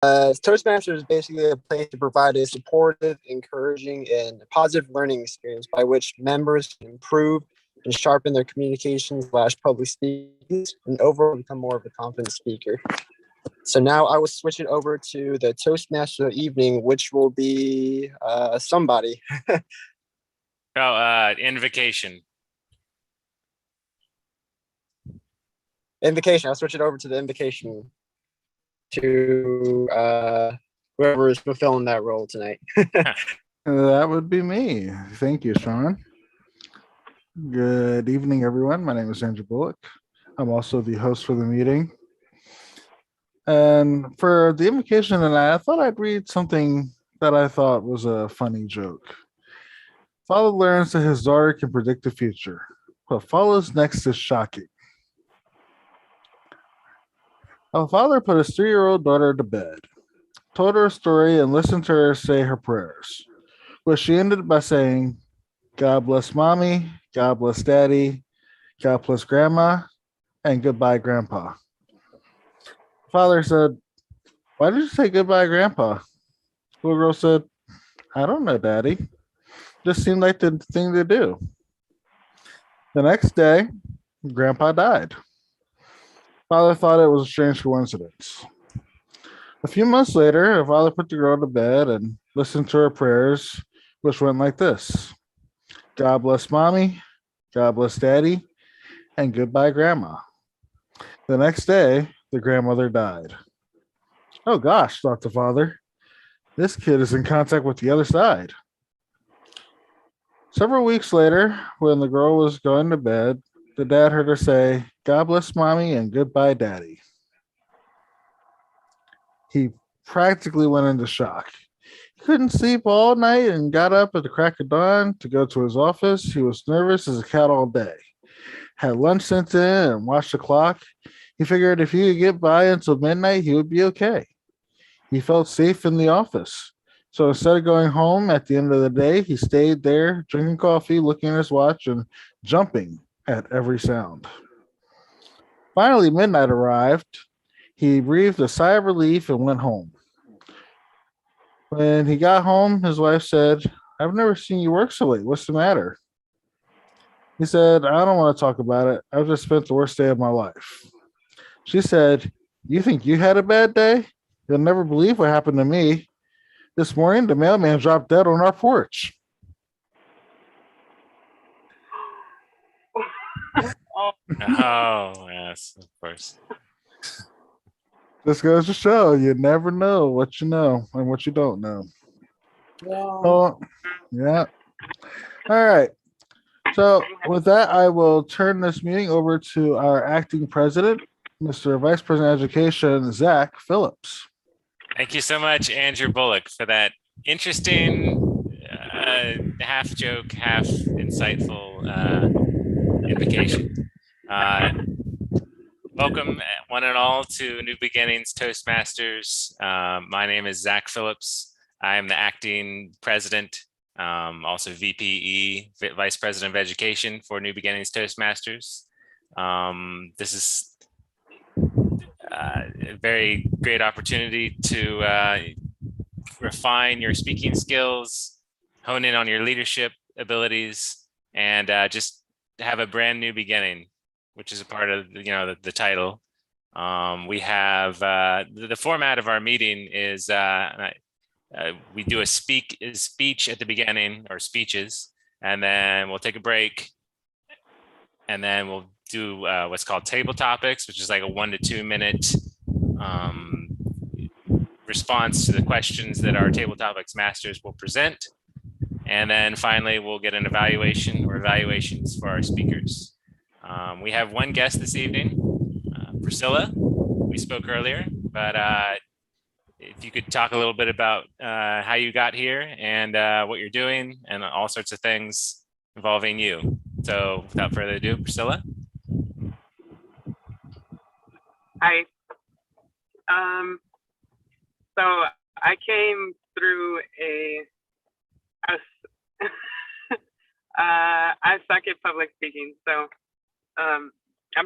Toastmasters is basically a place to provide a supportive, encouraging, and positive learning experience by which members can improve and sharpen their communication / public speaking and overall become more of a confident speaker. So now I will switch it over to the Toastmaster of the evening, which will be somebody. Invocation. Invocation. I'll switch it over to the invocation to whoever is fulfilling that role tonight. That would be me. Thank you, Sean. Good evening, everyone. My name is Andrew Bullock. I'm also the host for the meeting. And for the invocation tonight, I thought I'd read something that I thought was a funny joke. Father learns that his daughter can predict the future. What follows next is shocking. A father put his 3-year-old daughter to bed, told her a story, and listened to her say her prayers, which she ended by saying, God bless mommy, God bless daddy, God bless grandma, and goodbye, grandpa. Father said, why did you say goodbye, grandpa? Little girl said, I don't know, daddy. Just seemed like the thing to do. The next day, grandpa died. Father thought it was a strange coincidence. A few months later, her father put the girl to bed and listened to her prayers, which went like this. God bless mommy, God bless daddy, and goodbye, grandma. The next day, the grandmother died. Oh gosh, thought the father. This kid is in contact with the other side. Several weeks later, when the girl was going to bed, the dad heard her say, God bless mommy and goodbye, daddy. He practically went into shock. He couldn't sleep all night and got up at the crack of dawn to go to his office. He was nervous as a cat all day. Had lunch sent in and watched the clock. He figured if he could get by until midnight, he would be okay. He felt safe in the office. So instead of going home at the end of the day, he stayed there, drinking coffee, looking at his watch, and jumping at every sound. Finally, midnight arrived. He breathed a sigh of relief and went home. When he got home, his wife said, I've never seen you work so late. What's the matter? He said, I don't want to talk about it. I've just spent the worst day of my life. She said, you think you had a bad day? You'll never believe what happened to me. This morning, the mailman dropped dead on our porch. Oh, yes, of course. This goes to show you never know what you know and what you don't know. Oh, yeah. All right. So with that, I will turn this meeting over to our acting president, Mr. Vice President of Education, Zach Phillips. Thank you so much, Andrew Bullock, for that interesting half joke, half insightful invocation. Welcome, one and all, to New Beginnings Toastmasters. My name is Zach Phillips. I am the acting president, also VPE, Vice President of Education for New Beginnings Toastmasters. This is a very great opportunity to refine your speaking skills, hone in on your leadership abilities, and just have a brand new beginning, which is a part of the title. We have the format of our meeting is we do a speech at the beginning, or speeches, and then we'll take a break, and then we'll do what's called table topics, which is like a 1 to 2 minute response to the questions that our table topics masters will present. And then finally, we'll get an evaluation or evaluations for our speakers. We have one guest this evening, Priscilla. We spoke earlier, but if you could talk a little bit about how you got here and what you're doing and all sorts of things involving you. So without further ado, Priscilla. Hi. So I came through I suck at public speaking, so I'm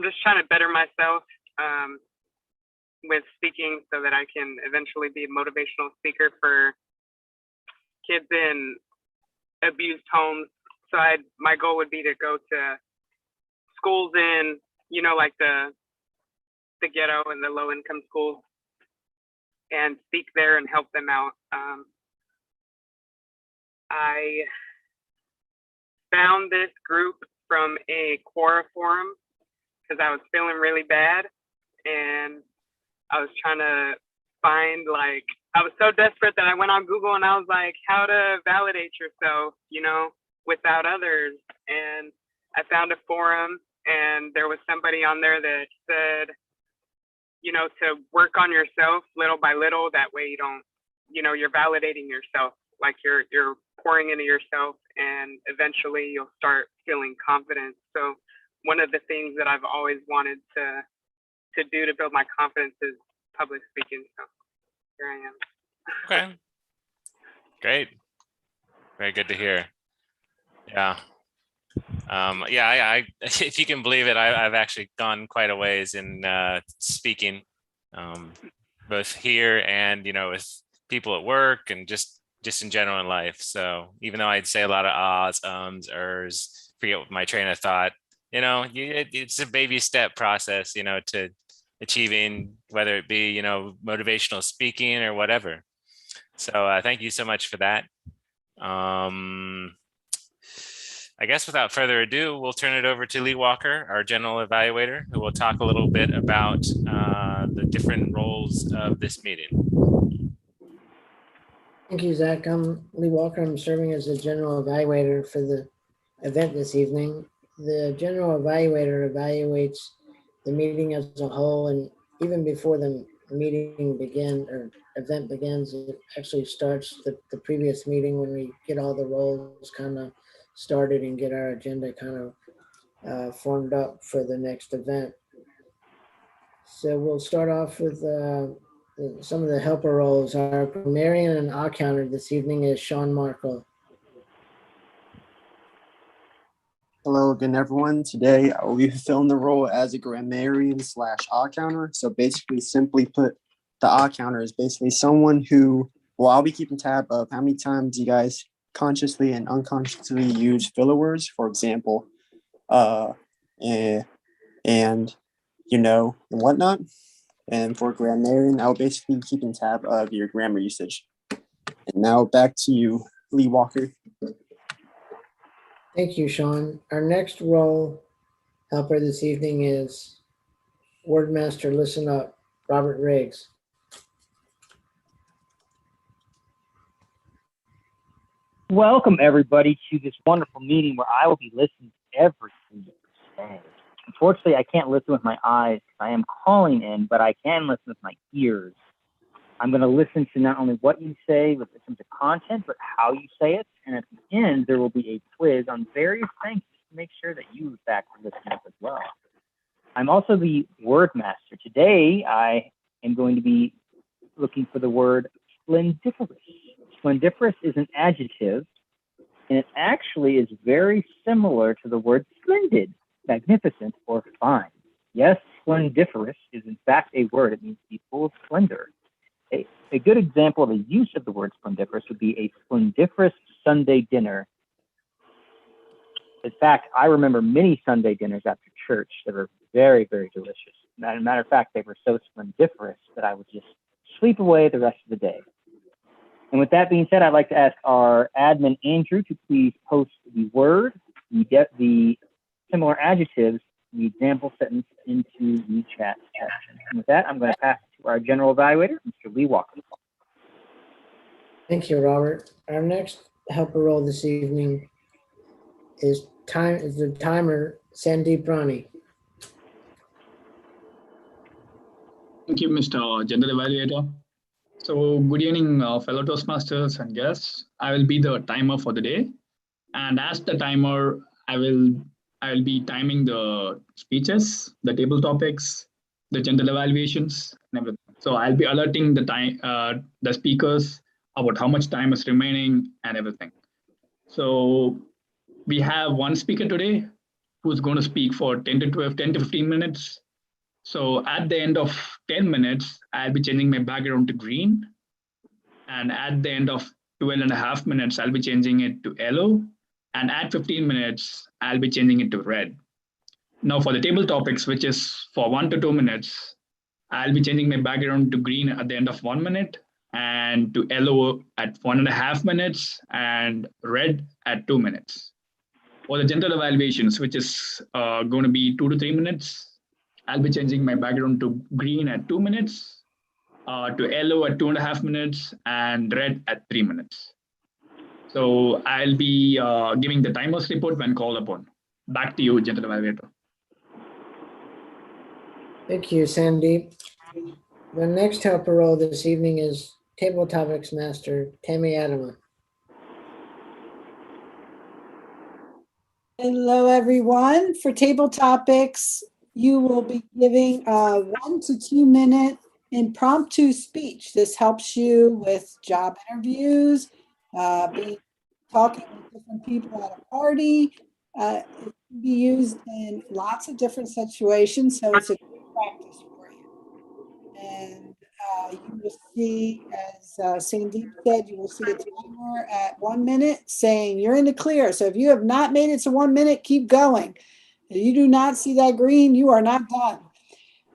just trying to better myself. with speaking so that I can eventually be a motivational speaker for kids in abused homes. So my goal would be to go to schools in, like the ghetto and the low income schools and speak there and help them out. I found this group from a Quora forum because I was feeling really bad and I was trying to find, I was so desperate that I went on Google and I was like, how to validate yourself, without others. And I found a forum and there was somebody on there that said, to work on yourself little by little. That way you don't, you're validating yourself, like you're pouring into yourself, and eventually you'll start feeling confident. So one of the things that I've always wanted to do to build my confidence is public speaking. So here I am. Okay. Great. Very good to hear. Yeah. I if you can believe it, I've actually gone quite a ways in speaking, both here and with people at work and just in general in life. So even though I'd say a lot of ahs, ums, ers, forget what my train of thought, it's a baby step process, to achieving, whether it be motivational speaking or whatever. So thank you so much for that. I guess without further ado, we'll turn it over to Lee Walker, our general evaluator, who will talk a little bit about the different roles of this meeting. Thank you, Zach. I'm Lee Walker. I'm serving as the general evaluator for the event this evening. The general evaluator evaluates the meeting as a whole, and even before the meeting begins or event begins, it actually starts the previous meeting when we get all the roles kind of started and get our agenda kind of formed up for the next event. So we'll start off with some of the helper roles. Our grammarian and odd counter this evening is Sean Markle. Hello again, everyone. Today I will be filling the role as a grammarian / odd counter. So basically, simply put, the odd counter is basically someone who, I'll be keeping tab of how many times you guys consciously and unconsciously use filler words, for example, and and whatnot. And for grammarian, I'll basically be keeping tab of your grammar usage. And now back to you, Lee Walker. Thank you, Sean. Our next role helper this evening is Wordmaster Listen Up, Robert Riggs. Welcome, everybody, to this wonderful meeting where I will be listening to everything you say. Unfortunately, I can't listen with my eyes. I am calling in, but I can listen with my ears. I'm going to listen to not only what you say with terms of content, but how you say it. And at the end, there will be a quiz on various things to make sure that you, in fact, are listening as well. I'm also the word master. Today, I am going to be looking for the word splendiferous. Splendiferous is an adjective, and it actually is very similar to the word splendid, magnificent, or fine. Yes, splendiferous is in fact a word. It means to be full of splendor. A good example of the use of the word splendiferous would be a splendiferous Sunday dinner. In fact, I remember many Sunday dinners after church that were very, very delicious. As a matter of fact, they were so splendiferous that I would just sleep away the rest of the day. And with that being said, I'd like to ask our admin, Andrew, to please post the word, the similar adjectives, the example sentence into the chat section. And with that, I'm going to pass it to our general evaluator, Mr. Lee Walker. Thank you, Robert. Our next helper role this evening is the timer, Sandeep Rani. Thank you, Mr. General Evaluator. So good evening, fellow Toastmasters and guests. I will be the timer for the day. And as the timer, I will be timing the speeches, the table topics, the general evaluations, and everything. So I'll be alerting the speakers about how much time is remaining and everything. So we have one speaker today who's going to speak for 10 to 15 minutes. So at the end of 10 minutes, I'll be changing my background to green. And at the end of 12 and a half minutes, I'll be changing it to yellow. And at 15 minutes, I'll be changing it to red. Now for the table topics, which is for 1 to 2 minutes, I'll be changing my background to green at the end of 1 minute and to yellow at 1.5 minutes and red at 2 minutes. For the general evaluations, which is going to be 2 to 3 minutes, I'll be changing my background to green at 2 minutes, to yellow at 2.5 minutes, and red at 3 minutes. So I'll be giving the timers report when called upon. Back to you, general evaluator. Thank you, Sandeep. The next helper role this evening is Table Topics Master Tammy Adama. Hello, everyone. For table topics, you will be giving a 1 to 2 minute impromptu speech. This helps you with job interviews, talking with different people at a party. It can be used in lots of different situations, so it's a good practice for you. And you will see, as Sandeep said, you will see a timer at 1 minute saying you're in the clear. So if you have not made it to 1 minute, keep going. If you do not see that green, you are not done.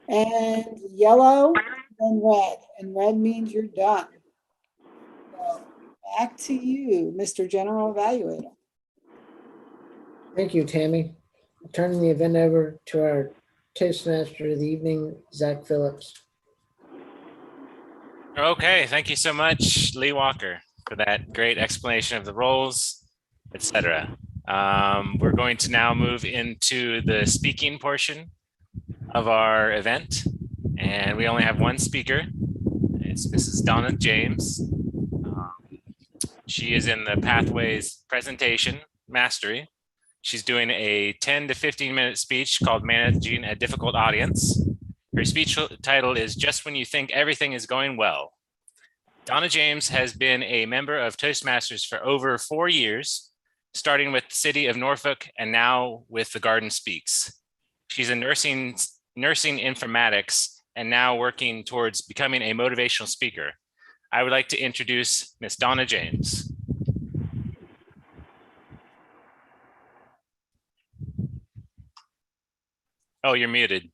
And yellow, then red. And red means you're done. So back to you, Mr. General Evaluator. Thank you, Tammy. Turning the event over to our Toastmaster of the evening, Zach Phillips. Okay, thank you so much, Lee Walker, for that great explanation of the roles, etc. We're going to now move into the speaking portion of our event, and we only have one speaker. It's Mrs. Donna James. She is in the Pathways Presentation Mastery. She's doing a 10 to 15 minute speech called Managing a Difficult Audience. Her speech title is Just When You Think Everything is Going Well. Donna James has been a member of Toastmasters for over 4 years, starting with the city of Norfolk and now with the Garden Speaks. She's a nursing informatics and now working towards becoming a motivational speaker. I would like to introduce Miss Donna James. Oh, you're muted.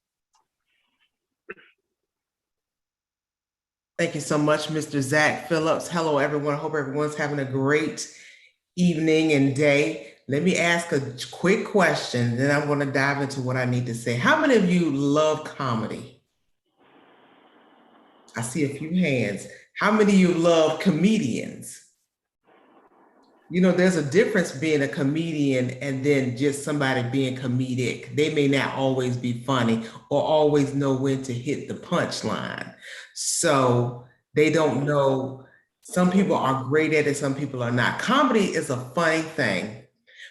Thank you so much, Mr. Zach Phillips. Hello, everyone. I hope everyone's having a great evening and day. Let me ask a quick question, then I'm going to dive into what I need to say. How many of you love comedy? I see a few hands. How many of you love comedians? You know, there's a difference being a comedian and then just somebody being comedic. They may not always be funny or always know when to hit the punchline. So they don't know. Some people are great at it, some people are not. Comedy is a funny thing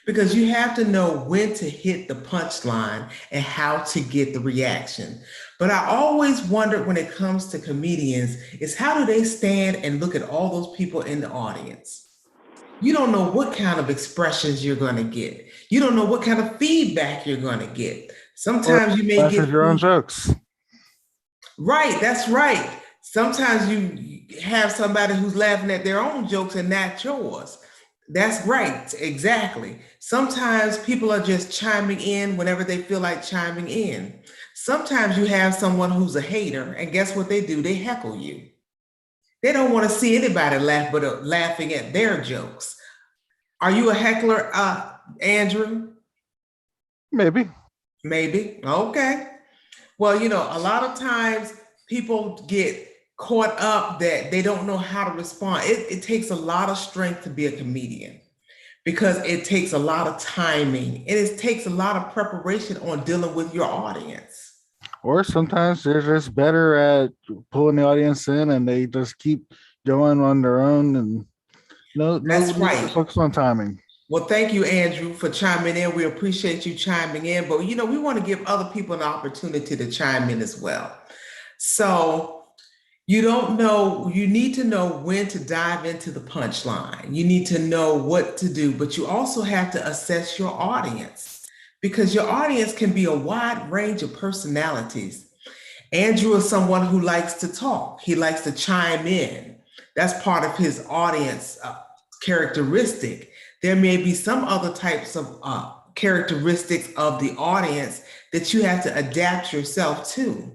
because you have to know when to hit the punchline and how to get the reaction. But I always wondered when it comes to comedians is how do they stand and look at all those people in the audience? You don't know what kind of expressions you're going to get. You don't know what kind of feedback you're going to get. Sometimes you may get your own jokes. Right, that's right. Sometimes you have somebody who's laughing at their own jokes and not yours. That's right, exactly. Sometimes people are just chiming in whenever they feel like chiming in. Sometimes you have someone who's a hater, and guess what they do? They heckle you. They don't want to see anybody laugh but laughing at their jokes. Are you a heckler, Andrew? Maybe. Maybe. Okay. Well, you know, a lot of times people get caught up that they don't know how to respond. It takes a lot of strength to be a comedian because it takes a lot of timing and it takes a lot of preparation on dealing with your audience. Or sometimes they're just better at pulling the audience in and they just keep going on their own and That's right. Focus on timing. Well, thank you, Andrew, for chiming in. We appreciate you chiming in, but you know, we want to give other people an opportunity to chime in as well. So you need to know when to dive into the punchline. You need to know what to do, but you also have to assess your audience because your audience can be a wide range of personalities. Andrew is someone who likes to talk. He likes to chime in. That's part of his audience characteristic. There may be some other types of characteristics of the audience that you have to adapt yourself to.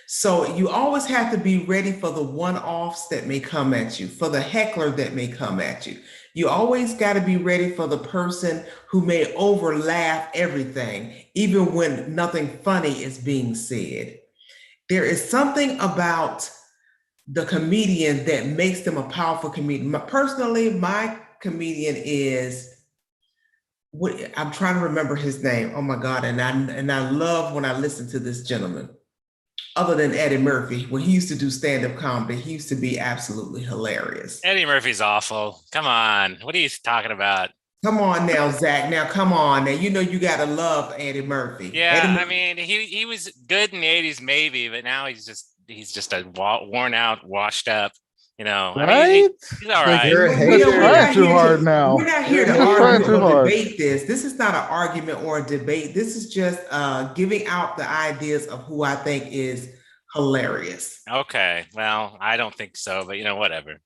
So you always have to be ready for the one-offs that may come at you, for the heckler that may come at you. You always got to be ready for the person who may overlaugh everything, even when nothing funny is being said. There is something about the comedian that makes them a powerful comedian. Personally, my comedian is, I'm trying to remember his name. Oh my God. And I love when I listen to this gentleman. Other than Eddie Murphy, when he used to do stand-up comedy, he used to be absolutely hilarious. Eddie Murphy's awful. Come on. What are you talking about? Come on now, Zach. Now, come on. Now, you know you got to love Eddie Murphy. Yeah, Eddie I mean, he was good in the 80s, maybe, but now he's just a worn out, washed up, you know. Right? I mean, he's all Like, right. You're a He's hater. trying too hard now. We're not here to He's trying argue too or hard. debate this. This is not an argument or a debate. This is just giving out the ideas of who I think is hilarious. Okay, well, I don't think so, but whatever.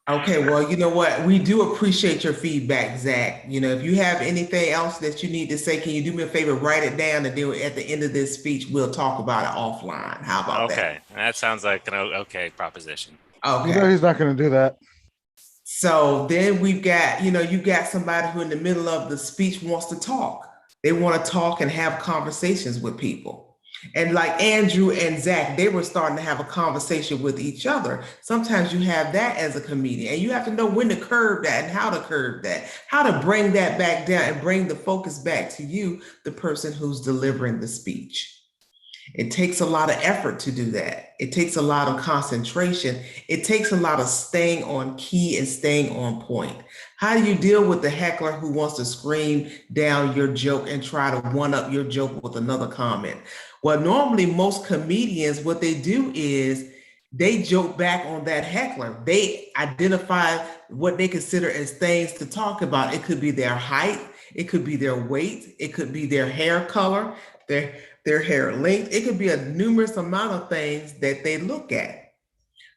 Okay, well, you know what? We do appreciate your feedback, Zach. If you have anything else that you need to say, can you do me a favor, write it down, and then at the end of this speech, we'll talk about it offline. How about that? Okay, that sounds like an okay proposition. Okay. You know he's not going to do that. So then we've got, you got somebody who in the middle of the speech wants to talk. They want to talk and have conversations with people. And like Andrew and Zach, they were starting to have a conversation with each other. Sometimes you have that as a comedian, and you have to know when to curb that and how to curb that, how to bring that back down and bring the focus back to you, the person who's delivering the speech. It takes a lot of effort to do that. It takes a lot of concentration. It takes a lot of staying on key and staying on point. How do you deal with the heckler who wants to scream down your joke and try to one up your joke with another comment? Well, normally most comedians, what they do is they joke back on that heckler. They identify what they consider as things to talk about. It could be their height. It could be their weight. It could be their hair color, their hair length. It could be a numerous amount of things that they look at.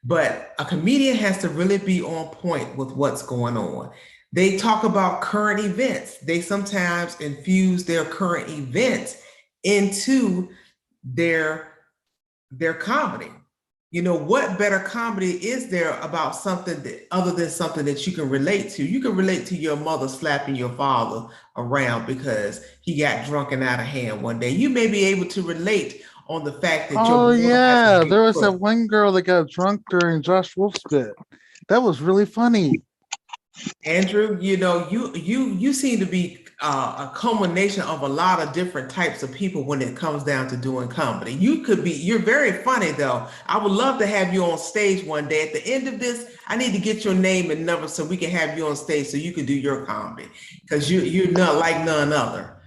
But a comedian has to really be on point with what's going on. They talk about current events. They sometimes infuse their current events into their comedy. What better comedy is there about something other than something that you can relate to? You can relate to your mother slapping your father around because he got drunk and out of hand one day. You may be able to relate on the fact that there was that one girl that got drunk during Josh Wolf's bit. That was really funny. Andrew, you seem to be a culmination of a lot of different types of people when it comes down to doing comedy. You're very funny though. I would love to have you on stage one day. At the end of this, I need to get your name and number so we can have you on stage so you can do your comedy, because you're not like none other.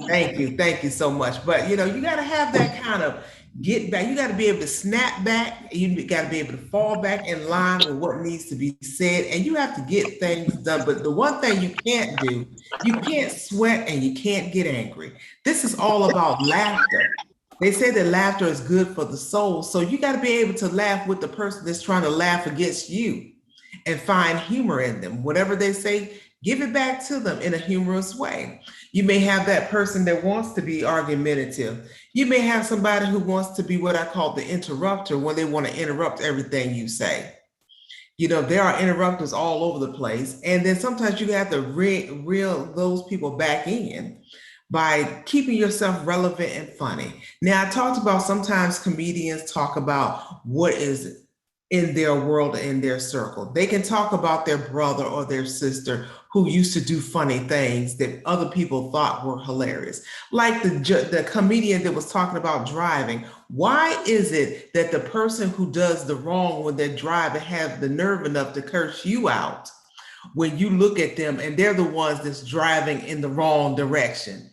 Thank you so much. But you got to have that kind of get back. You got to be able to snap back. You got to be able to fall back in line with what needs to be said, and you have to get things done. But the one thing you can't do, you can't sweat and you can't get angry. This is all about laughter. They say that laughter is good for the soul. So you got to be able to laugh with the person that's trying to laugh against you and find humor in them. Whatever they say, give it back to them in a humorous way. You may have that person that wants to be argumentative. You may have somebody who wants to be what I call the interrupter, when they want to interrupt everything you say. There are interrupters all over the place. And then sometimes you have to reel those people back in by keeping yourself relevant and funny. Now, I talked about sometimes comedians talk about what is in their world, in their circle. They can talk about their brother or their sister who used to do funny things that other people thought were hilarious. Like the comedian that was talking about driving. Why is it that the person who does the wrong when they're driving have the nerve enough to curse you out when you look at them and they're the ones that's driving in the wrong direction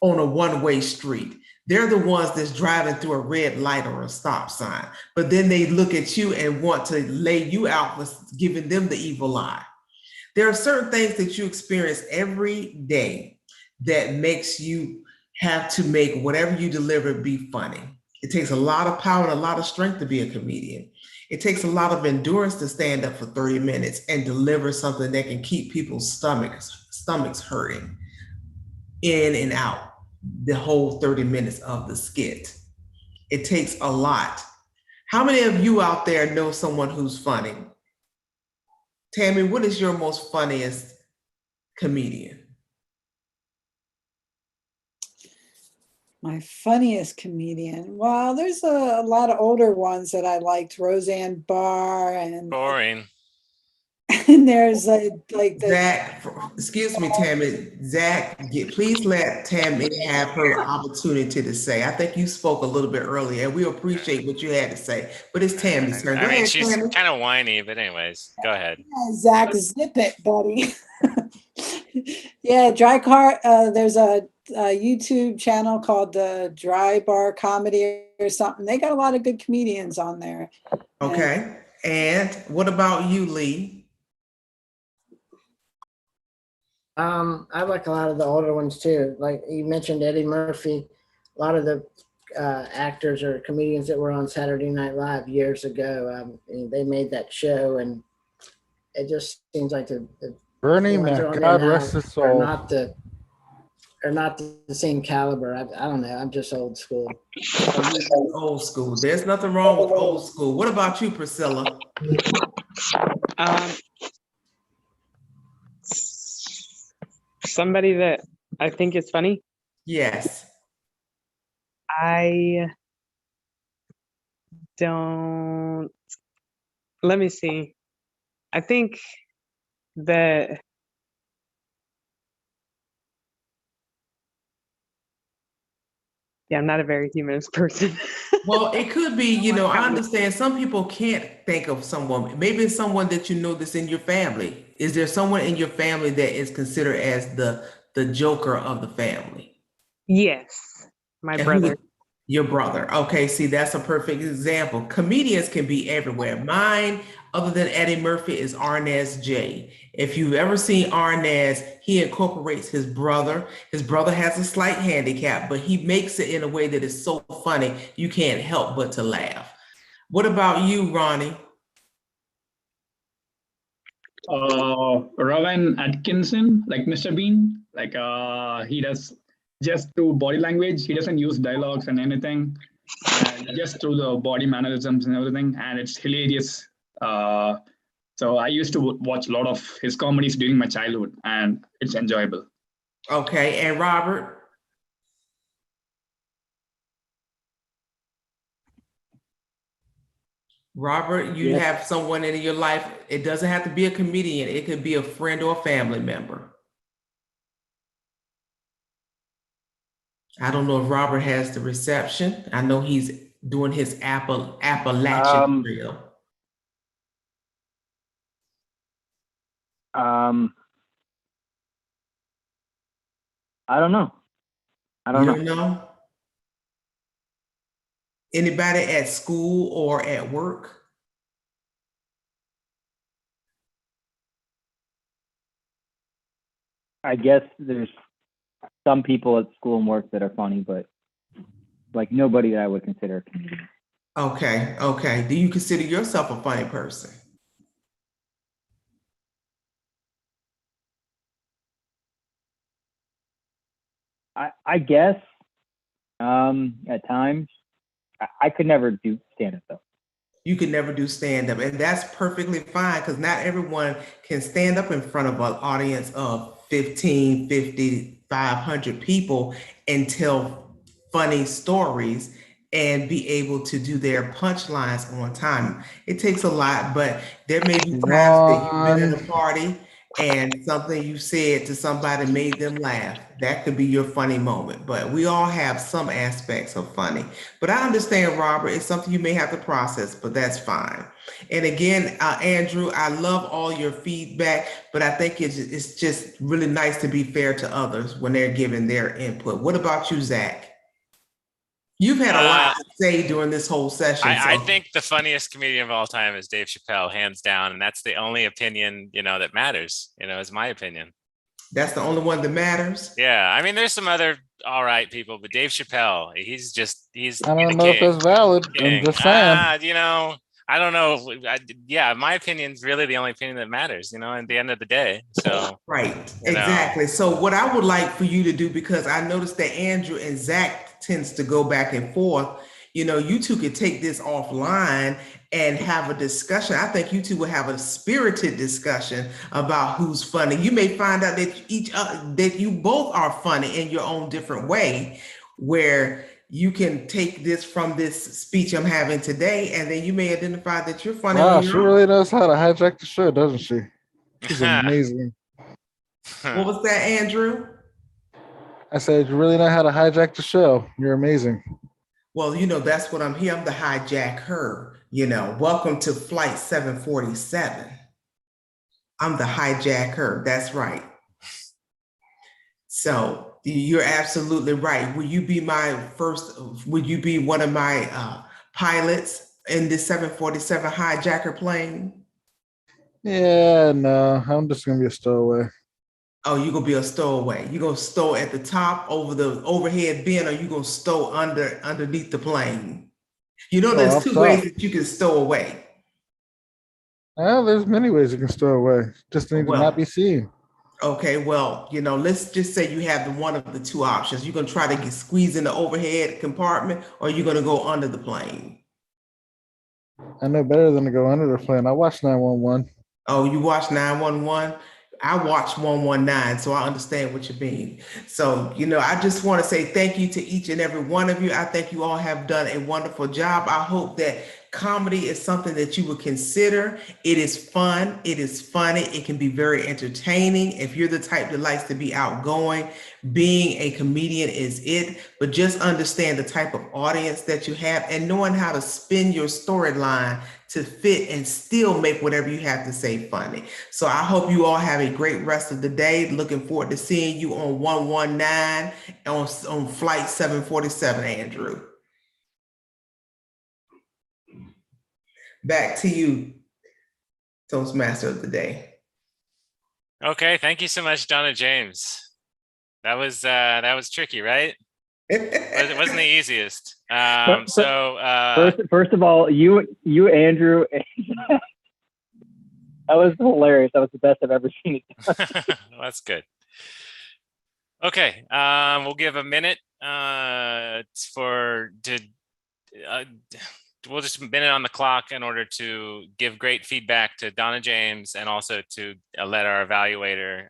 on a one-way street? They're the ones that's driving through a red light or a stop sign, but then they look at you and want to lay you out for giving them the evil eye. There are certain things that you experience every day that makes you have to make whatever you deliver be funny. It takes a lot of power and a lot of strength to be a comedian. It takes a lot of endurance to stand up for 30 minutes and deliver something that can keep people's stomachs hurting in and out the whole 30 minutes of the skit. It takes a lot. How many of you out there know someone who's funny? Tammy, what is your most funniest comedian? My funniest comedian. Well, there's a lot of older ones that I liked. Roseanne Barr and Boring. and there's like the Zach, excuse me, Tammy. Zach, please let Tammy have her opportunity to say. I think you spoke a little bit earlier, and we appreciate what you had to say. But it's Tammy's turn. Go I mean, ahead, she's Tammy. kind of whiny, but anyways, go ahead. Zach, zip it, buddy. Yeah, Dry Car. There's a YouTube channel called the Dry Bar Comedy or something. They got a lot of good comedians on there. Okay. And what about you, Lee? I like a lot of the older ones too. Like you mentioned Eddie Murphy, a lot of the actors or comedians that were on Saturday Night Live years ago. They made that show, and it just seems like the Bernie ones that Mac, are on there God now rest his are soul. not the same caliber. I don't know. I'm just old school. Old school. There's nothing wrong with old school. What about you, Priscilla? Somebody that I think is funny. Yes. I don't. Let me see. I think that I'm not a very humorous person. Well, it could be, I understand some people can't think of someone. Maybe it's someone that you know that's in your family. Is there someone in your family that is considered as the joker of the family? Yes, my And brother. Your brother. Okay, see, that's a perfect example. Comedians can be everywhere. Mine, other than Eddie Murphy, is Arnaz J. If you've ever seen Arnaz, he incorporates his brother. His brother has a slight handicap, but he makes it in a way that is so funny, you can't help but to laugh. What about you, Ronnie? Rowan Atkinson, like Mr. Bean, like he does just through body language. He doesn't use dialogues and anything, just through the body mannerisms and everything, and it's hilarious. So I used to watch a lot of his comedies during my childhood, and it's enjoyable. Okay, and Robert? Robert, you Yes. have someone in your life. It doesn't have to be a comedian. It could be a friend or a family member. I don't know if Robert has the reception. I know he's doing his Appalachian Trail. I don't know. You don't know? Anybody at school or at work? I guess there's some people at school and work that are funny, but like nobody that I would consider a comedian. Okay, okay. Do you consider yourself a funny person? I guess at times. I could never do stand-up though. You could never do stand-up, and that's perfectly fine because not everyone can stand up in front of an audience of 15, 50, 500 people and tell funny stories and be able to do their punchlines on time. It takes a lot, but there may be times that you've been at a party and something you said to somebody made them laugh. That could be your funny moment, but we all have some aspects of funny. But I understand, Robert, it's something you may have to process, but that's fine. And again, Andrew, I love all your feedback, but I think it's just really nice to be fair to others when they're giving their input. What about you, Zach? You've had a lot to say during this whole session. I think the funniest comedian of all time is Dave Chappelle, hands down. And that's the only opinion, that matters, is my opinion. That's the only one that matters. Yeah, I mean, there's some other all right people, but Dave Chappelle, he's I the don't know if king. that's valid. King. I'm just saying. You know, I don't know. Yeah, my opinion's really the only opinion that matters, you know, at the end of the day. So, Right, you know. exactly. So what I would like for you to do, because I noticed that Andrew and Zach tends to go back and forth, you two could take this offline and have a discussion. I think you two will have a spirited discussion about who's funny. You may find out that that you both are funny in your own different way, where you can take this from this speech I'm having today, and then you may identify that you're funny Wow, on she your own. really knows how to hijack the show, doesn't she? She's amazing. What was that, Andrew? I said, you really know how to hijack the show. You're amazing. Well, that's what I'm here. I'm the hijacker. Welcome to Flight 747. I'm the hijacker. That's right. So you're absolutely right. Will you be one of my pilots in this 747 hijacker plane? Yeah, no, I'm just gonna be a stowaway. Oh, you're gonna be a stowaway. You're gonna stow at the top over the overhead bin, or you gonna stow underneath the plane. There's up two top. ways that you can stow away. There's many ways you can stow away. Just need to not be seen. Okay, well, let's just say you have one of the two options. You're gonna try to squeeze in the overhead compartment, or you're gonna go under the plane. I know better than to go under the plane. I watched 911. Oh, you watch 911? I watch 119, so I understand what you mean. So, I just want to say thank you to each and every one of you. I think you all have done a wonderful job. I hope that comedy is something that you would consider. It is fun. It is funny. It can be very entertaining. If you're the type that likes to be outgoing, being a comedian is it. But just understand the type of audience that you have and knowing how to spin your storyline to fit and still make whatever you have to say funny. So I hope you all have a great rest of the day. Looking forward to seeing you on 119 on Flight 747, Andrew. Back to you, Toastmaster of the day. Okay, thank you so much, Donna James. That was tricky, right? It wasn't the easiest. First of all, you Andrew, that was hilarious. That was the best I've ever seen it. That's good. Okay, we'll give a minute we'll just a minute on the clock in order to give great feedback to Donna James and also to let our evaluator,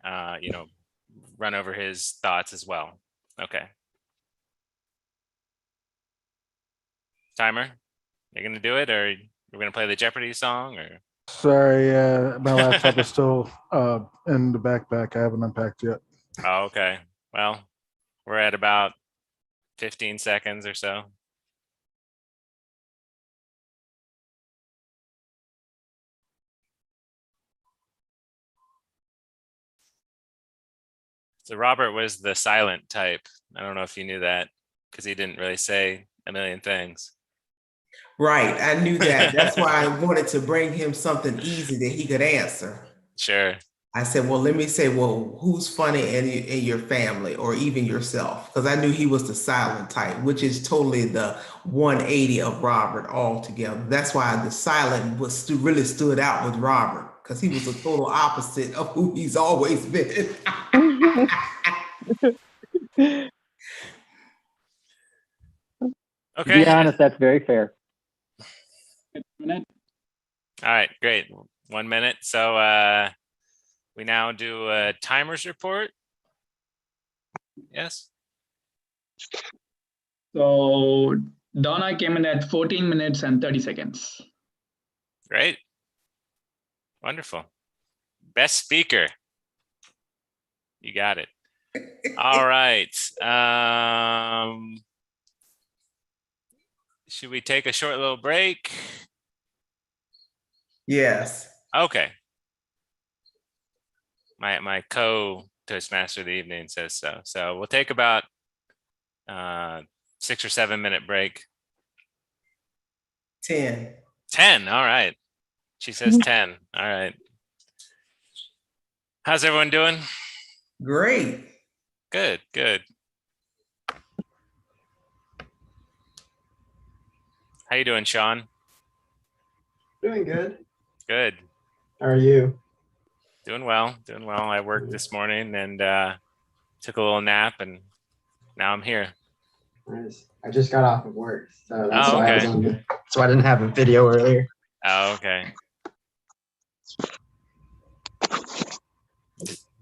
run over his thoughts as well. Okay. Timer, you're gonna do it, or we're gonna play the Jeopardy song, or? Sorry, my laptop is still in the backpack. I haven't unpacked yet. Oh, okay. Well, we're at about 15 seconds or so. So Robert was the silent type. I don't know if you knew that, because he didn't really say a million things. Right, I knew that. That's why I wanted to bring him something easy that he could answer. Sure. I said, well, let me say, who's funny in your family or even yourself? Because I knew he was the silent type, which is totally the 180 of Robert altogether. That's why the silent really stood out with Robert, because he was the total opposite of who he's always been. Okay. To be honest, that's very fair. All right, great. 1 minute. So we now do a timers report. Yes. So Donna came in at 14 minutes and 30 seconds. Great. Wonderful. Best speaker. You got it. All right. Should we take a short little break? Yes. Okay. My co-Toastmaster of the evening says so. So we'll take about 6 or 7 minute break. 10. 10. All right. She says 10. All right. How's everyone doing? Great. Good, good. How you doing, Sean? Doing good. Good. How are you? Doing well, doing well. I worked this morning and took a little nap, and now I'm here. Nice. I just got off of work, so that's Oh, why I was okay. on the, so I didn't have a video earlier. Oh, okay.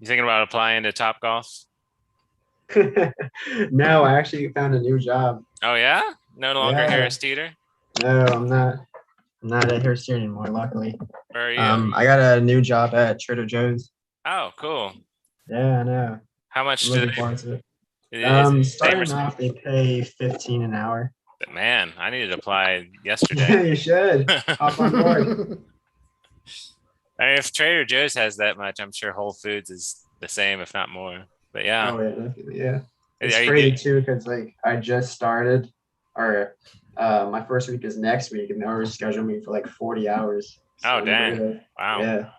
You thinking about applying to Topgolf? No, I actually found a new job. Oh yeah? No longer Yeah. Harris Teeter? No, I'm not. I'm not at Harris Teeter anymore, luckily. Where are you? I got a new job at Trader Joe's. Oh, cool. Yeah, I know. How much I'm do looking forward to it. is it same Starting off, they pay $15 an hour. Man, I needed to apply yesterday. You should hop on board. I mean, if Trader Joe's has that much, I'm sure Whole Foods is the same, if not more. But yeah. Oh yeah, definitely. Yeah. It's Are you crazy get- too, because like I just started, or my first week is next week, and they already scheduled me for like 40 hours. So Oh, I'm dang. really- Wow. Yeah.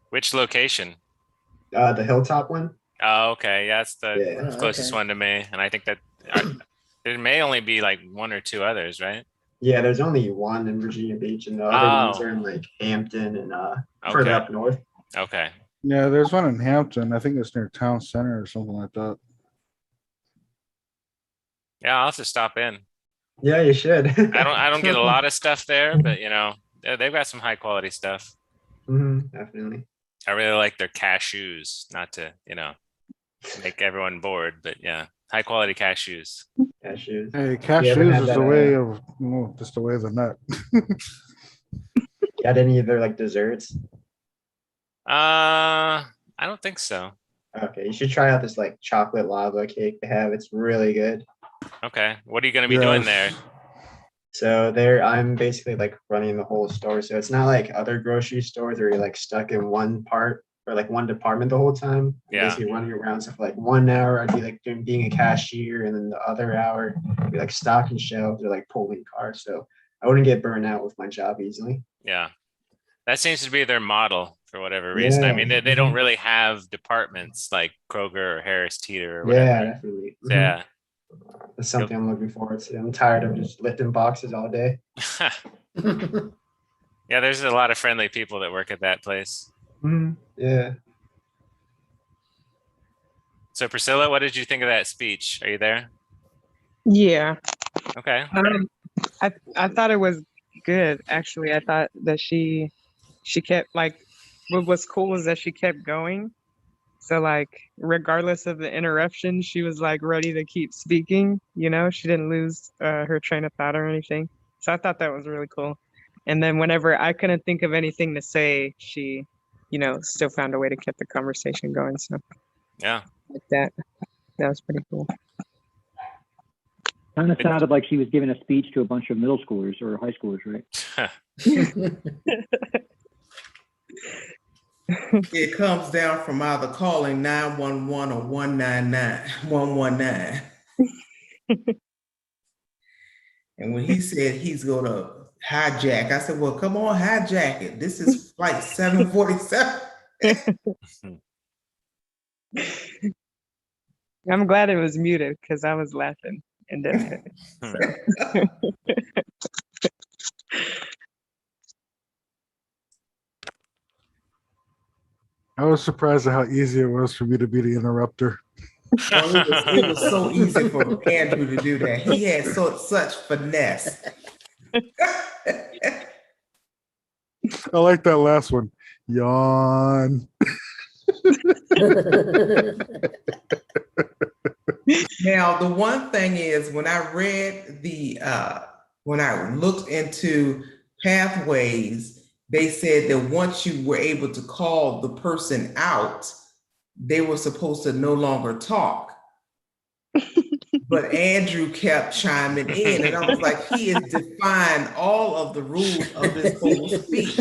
Which location? The Hilltop one. Oh, okay. Yeah, that's the Yeah. closest Okay. one to me. And I think that there may only be like one or two others, right? Yeah, there's only one in Virginia Beach, and the other ones Oh. are in like Hampton and further Okay. up north. Okay. Yeah, there's one in Hampton. I think it's near Town Center or something like that. Yeah, I'll have to stop in. Yeah, you should. I don't get a lot of stuff there, but you know, they've got some high quality stuff. Definitely. I really like their cashews, not to, you know, make everyone bored, but yeah, high quality cashews. Cashews. Hey, You ever cashews had is that, the way of, no, just the way of the nut. Got any of their like desserts? I don't think so. Okay, you should try out this like chocolate lava cake they have. It's really good. Okay. What are you gonna be doing there? Yes. So there, I'm basically like running the whole store. So it's not like other grocery stores where you're like stuck in one part or like one department the whole time. I'm Yeah. basically running around. So for like 1 hour, I'd be like being a cashier, and then the other hour, I'd be like stocking shelves or like pulling cars. So I wouldn't get burned out with my job easily. Yeah. That seems to be their model for whatever reason. I Yeah. mean, they don't really have departments like Kroger or Harris Teeter or Yeah, whatever. definitely. Yeah. That's something I'm looking forward to. I'm tired of just lifting boxes all day. Yeah, there's a lot of friendly people that work at that place. Yeah. So Priscilla, what did you think of that speech? Are you there? Yeah, Okay. I thought it was good actually. I thought that she kept like what was cool is that she kept going. So like regardless of the interruption, she was like ready to keep speaking, you know, she didn't lose her train of thought or anything. So I thought that was really cool. And then whenever I couldn't think of anything to say, she, you know, still found a way to keep the conversation going. So Yeah. like that was pretty cool. Kind of sounded like she was giving a speech to a bunch of middle schoolers or high schoolers, right? It comes down from either calling 911 or 119. And when he said he's gonna hijack, I said, well, come on, hijack it. This is flight 747. I'm glad it was muted because I was laughing and then I was surprised at how easy it was for me to be the interrupter. Well, it was so easy for Andrew to do that. He had such finesse. I like that last one. Yawn. Now, the one thing is when I read when I looked into pathways, they said that once you were able to call the person out, they were supposed to no longer talk. But Andrew kept chiming in, and I was like, he is defying all of the rules of this whole speech.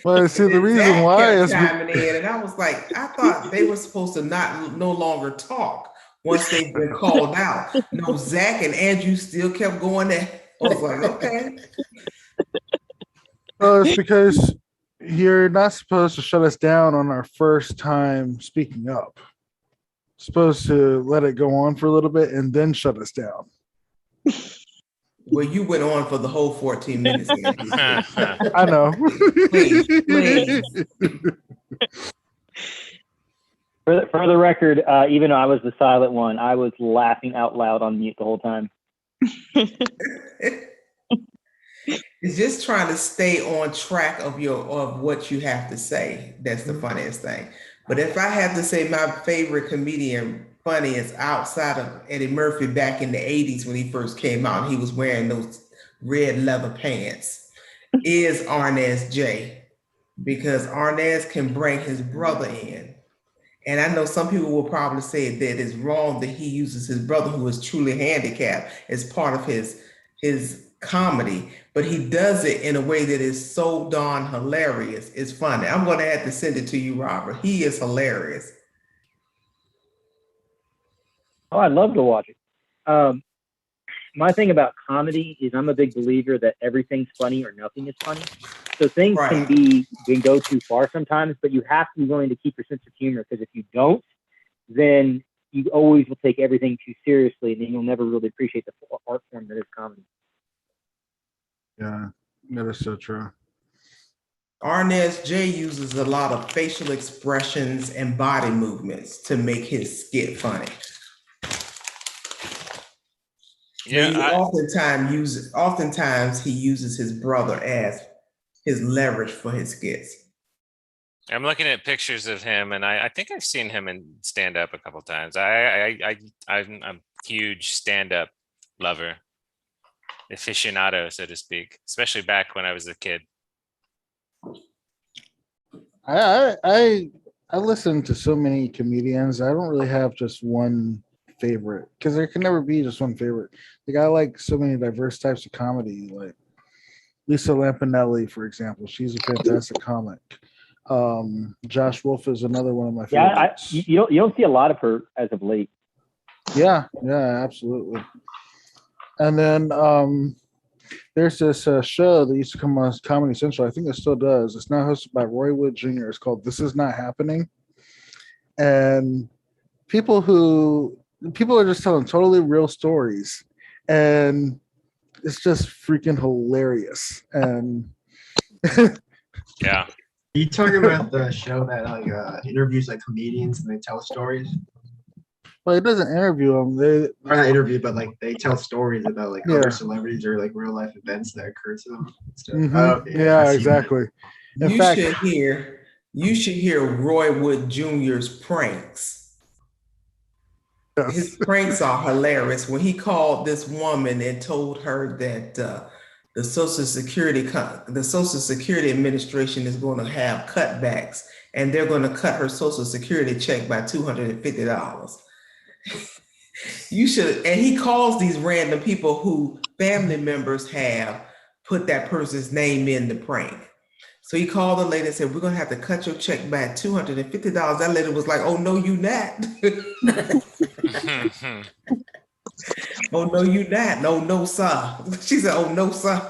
Well, see, the reason Zach why kept is chiming in, and I was like, I thought they were supposed to no longer talk once they've been called out. No, Zach and Andrew still kept going there. I was like, okay. it's because you're not supposed to shut us down on our first time speaking up. Supposed to let it go on for a little bit and then shut us down. Well, you went on for the whole 14 minutes. Andy. I know. Please, please. For the record, even though I was the silent one, I was laughing out loud on mute the whole time. It's just trying to stay on track of what you have to say. That's the funniest thing. But if I had to say my favorite comedian, funniest outside of Eddie Murphy back in the 80s when he first came out, he was wearing those red leather pants, is Arnaz J. Because Arnaz can bring his brother in. And I know some people will probably say that it's wrong that he uses his brother, who is truly handicapped, as part of his comedy, but he does it in a way that is so darn hilarious. It's funny. I'm going to have to send it to you, Robert. He is hilarious. Oh, I'd love to watch it. My thing about comedy is I'm a big believer that everything's funny or nothing is funny. So things can go too far sometimes, but you have to be willing to keep your sense of humor, because if you don't, then you always will take everything too seriously, and then you'll never really appreciate the art form that is comedy. Yeah, that is so true. Arnaz J uses a lot of facial expressions and body movements to make his skit funny. Yeah, oftentimes he uses his brother as his leverage for his skits. I'm looking at pictures of him, and I think I've seen him in stand up a couple times. I'm a huge stand up lover, aficionado, so to speak, especially back when I was a kid. I listen to so many comedians. I don't really have just one favorite, because there can never be just one favorite. Like, I like so many diverse types of comedy, like Lisa Lampanelli, for example. She's a fantastic comic. Josh Wolf is another one of my favorites. You don't see a lot of her as of late. Yeah, absolutely. And then there's this show that used to come on Comedy Central. I think it still does. It's now hosted by Roy Wood Jr. It's called This Is Not Happening. And people are just telling totally real stories. And it's just freaking hilarious. And yeah. Are you talking about the show that interviews like comedians and they tell stories? Well, it doesn't interview them. They not interview, but like they tell stories about like other celebrities or like real life events that occur to them. Mm-hmm. Okay, yeah, exactly. You should hear Roy Wood Jr.'s pranks. Yes. His pranks are hilarious. When he called this woman and told her that the Social Security Administration is going to have cutbacks, and they're going to cut her Social Security check by $250. You should, and he calls these random people who family members have put that person's name in the prank. So he called the lady and said, "We're going to have to cut your check by $250. That lady was like, "Oh, no, you not." "Oh, no, you not." No, sir. She said, "Oh, no, sir."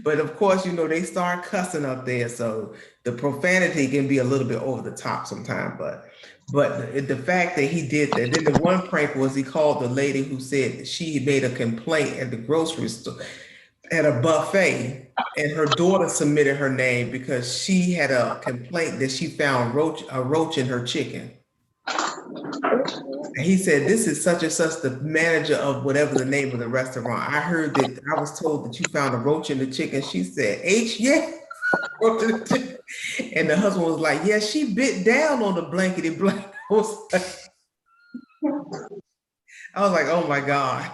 But of course, they start cussing up there. So the profanity can be a little bit over the top sometimes, but the fact that he did that. Then the one prank was he called the lady who said she made a complaint at the grocery store at a buffet, and her daughter submitted her name because she had a complaint that she found a roach in her chicken. And he said, "This is such and such, the manager of whatever the name of the restaurant. I heard that I was told that you found a roach in the chicken." She said, "H, yeah." And the husband was like, "Yeah, she bit down on the blankety blanket." I was like, "Oh my God."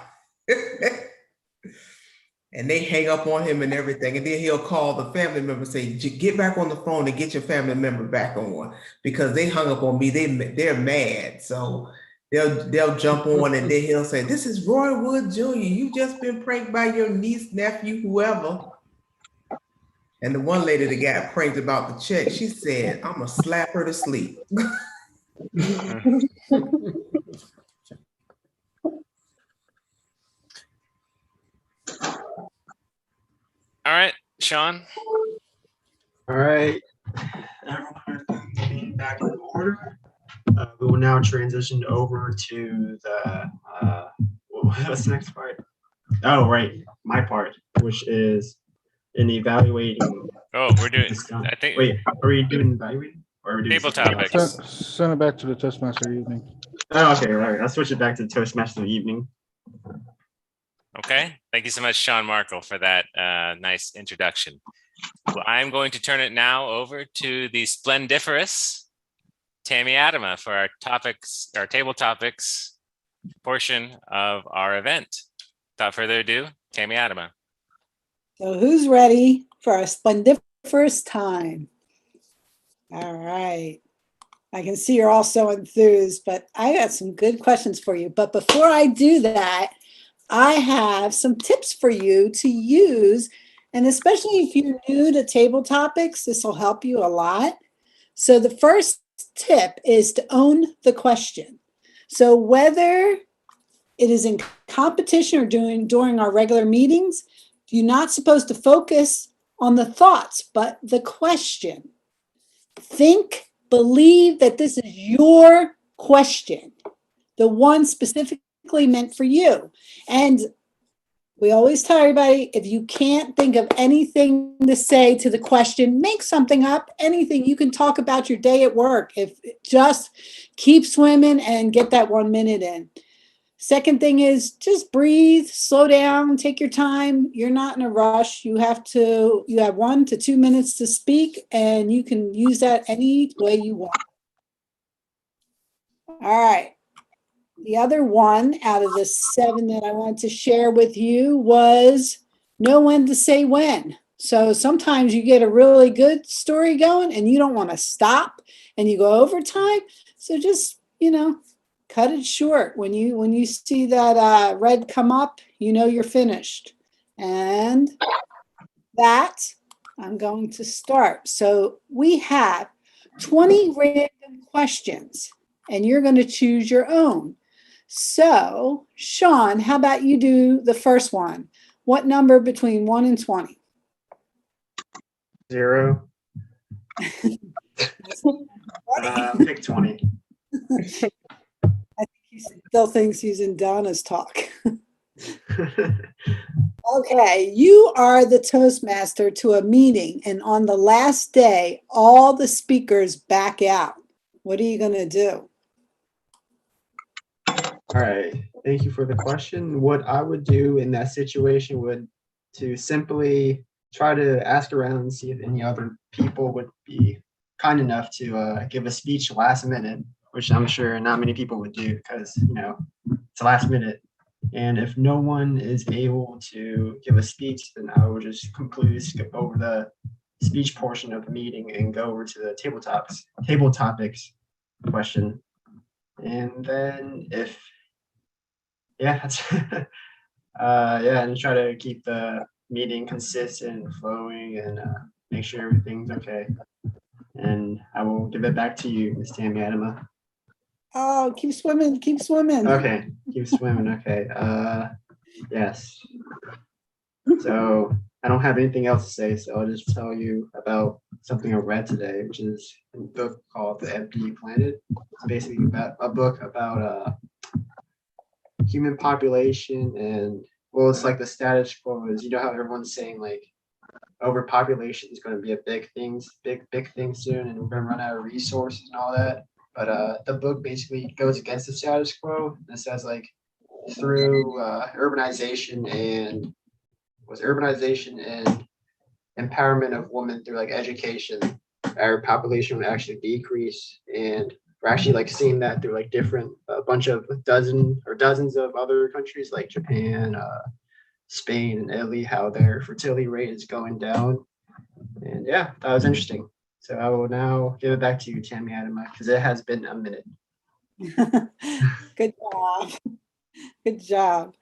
And they hang up on him and everything. And then he'll call the family member and say, "Get back on the phone and get your family member back on, because they hung up on me. They're mad." So they'll jump on, and then he'll say, "This is Roy Wood Jr. You've just been pranked by your niece, nephew, whoever." And the one lady that got pranked about the check, she said, "I'm going to slap her to sleep." All right, Sean. All right. Everyone back in order. We will now transition over to the what's the next part? Oh, right, my part, which is in evaluating. Oh, we're doing. Discount. I think Wait, are we doing evaluating or are we doing table something else? topics. Send it back to the Toastmaster evening. Oh, okay, all right. I'll switch it back to the Toastmaster of the evening. Okay. Thank you so much, Sean Markle, for that nice introduction. Well, I'm going to turn it now over to the splendiferous Tammy Adama for our topics, our table topics portion of our event. Without further ado, Tammy Adama. So who's ready for our splendiferous time? All right. I can see you're all so enthused, but I got some good questions for you. But before I do that, I have some tips for you to use. And especially if you're new to table topics, this will help you a lot. So the first tip is to own the question. So whether it is in competition or during our regular meetings, you're not supposed to focus on the thoughts, but the question. Think, believe that this is your question, the one specifically meant for you. And we always tell everybody, if you can't think of anything to say to the question, make something up, anything. You can talk about your day at work. If just keep swimming and get that 1 minute in. Second thing is just breathe, slow down, take your time. You're not in a rush. You have 1 to 2 minutes to speak, and you can use that any way you want. All right. The other one out of the 7 that I wanted to share with you was know when to say when. So sometimes you get a really good story going and you don't want to stop and you go over time. So just, cut it short. When you see that red come up, you're finished. And that I'm going to start. So we have 20 random questions and you're going to choose your own. So, Sean, how about you do the first one? What number between 1 and 20? 0. Pick 20. I think he still thinks he's in Donna's talk. Okay, you are the Toastmaster to a meeting, and on the last day, all the speakers back out. What are you going to do? All right. Thank you for the question. What I would do in that situation would to simply try to ask around and see if any other people would be kind enough to give a speech last minute, which I'm sure not many people would do because, it's last minute. And if no one is able to give a speech, then I would just completely skip over the speech portion of the meeting and go over to the table topics question. And then that's and try to keep the meeting consistent and flowing and make sure everything's okay. And I will give it back to you, Ms. Tammy Adama. Oh, keep swimming, keep swimming. Okay, keep swimming. Okay. Yes. So I don't have anything else to say, so I'll just tell you about something I read today, which is a book called The Empty Planet. It's basically about a book about human population and it's like the status quo is how everyone's saying like overpopulation is going to be a big thing soon and we're going to run out of resources and all that. But the book basically goes against the status quo and says like through urbanization and empowerment of women through like education, our population would actually decrease. And we're actually like seeing that through like dozens of other countries like Japan, Spain, and Italy, how their fertility rate is going down. And yeah, that was interesting. So I will now give it back to you, Tammy Adama, because it has been a minute. Good job. Good job.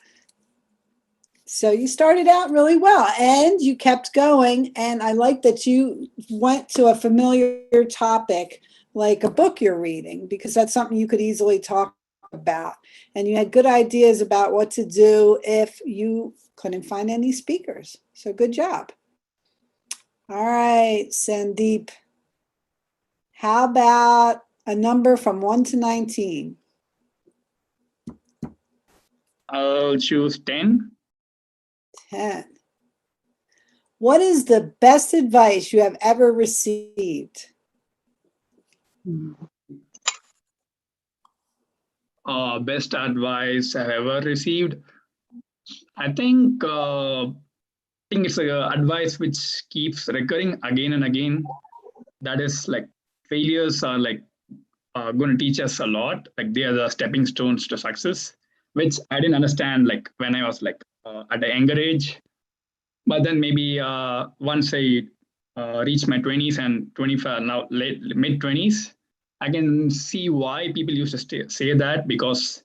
So you started out really well and you kept going. And I like that you went to a familiar topic like a book you're reading, because that's something you could easily talk about. And you had good ideas about what to do if you couldn't find any speakers. So good job. All right, Sandeep. How about a number from 1 to 19? I'll choose 10. 10. What is the best advice you have ever received? Best advice I've ever received. I think it's a advice which keeps recurring again and again. That is like failures are like going to teach us a lot. Like they are the stepping stones to success, which I didn't understand like when I was like at a younger age. But then maybe once I reach my 20s and 25, now late mid 20s, I can see why people used to say that, because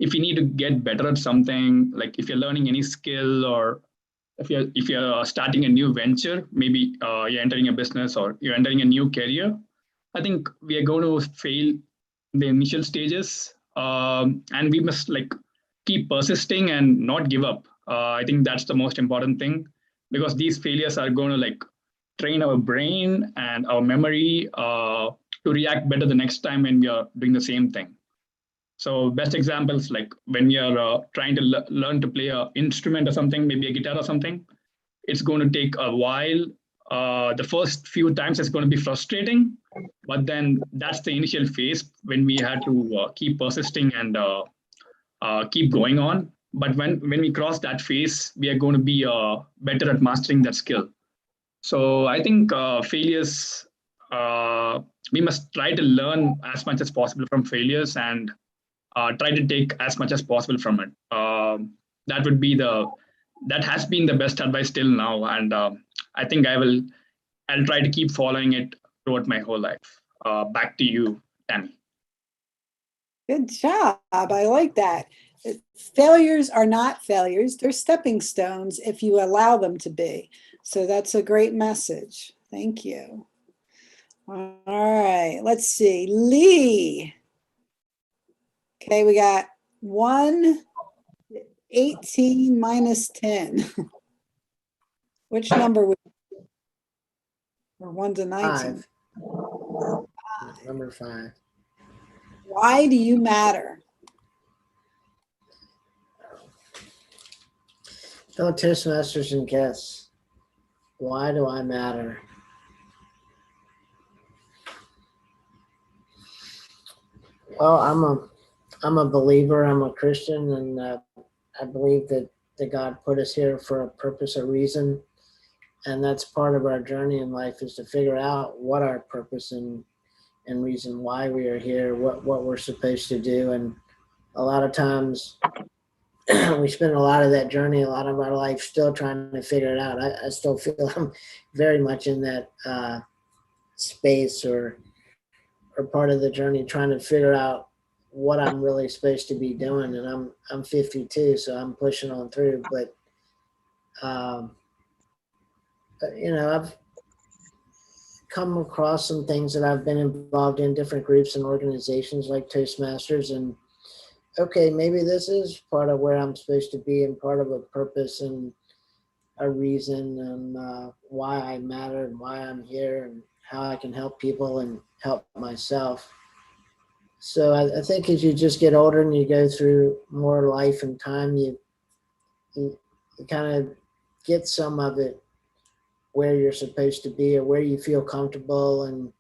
if you need to get better at something, like if you're learning any skill, or if you're starting a new venture, maybe you're entering a business or you're entering a new career, I think we are going to fail in the initial stages, and we must like keep persisting and not give up. I think that's the most important thing, because these failures are going to like train our brain and our memory to react better the next time when we are doing the same thing. So best examples, like when you're trying to learn to play an instrument or something, maybe a guitar or something, it's going to take a while. The first few times it's going to be frustrating, but then that's the initial phase when we had to keep persisting and keep going on. But when we cross that phase, we are going to be better at mastering that skill. So I think failures, we must try to learn as much as possible from failures, and try to take as much as possible from it. That would be that has been the best advice till now, and I think I'll try to keep following it throughout my whole life. Back to you, Tammy. Good job. I like that. Failures are not failures. They're stepping stones if you allow them to be. So that's a great message. Thank you. All right, let's see. Lee. Okay, we got 118 minus 10. Which number would, or 1 to 19? 5. Number 5. Why do you matter? Fellow Toastmasters and guests, why do I matter? Well, I'm a believer. I'm a Christian, and I believe that God put us here for a purpose, a reason, and that's part of our journey in life, is to figure out what our purpose and reason why we are here, what we're supposed to do. And a lot of times we spend a lot of that journey, a lot of our life still trying to figure it out. I still feel I'm very much in that space or part of the journey, trying to figure out what I'm really supposed to be doing. And I'm 52, so I'm pushing on through. But you know, I've come across some things that I've been involved in, different groups and organizations like Toastmasters, and okay, maybe this is part of where I'm supposed to be, and part of a purpose and a reason, and why I matter and why I'm here and how I can help people and help myself. So I think as you just get older and you go through more life and time, you kind of get some of it where you're supposed to be or where you feel comfortable, and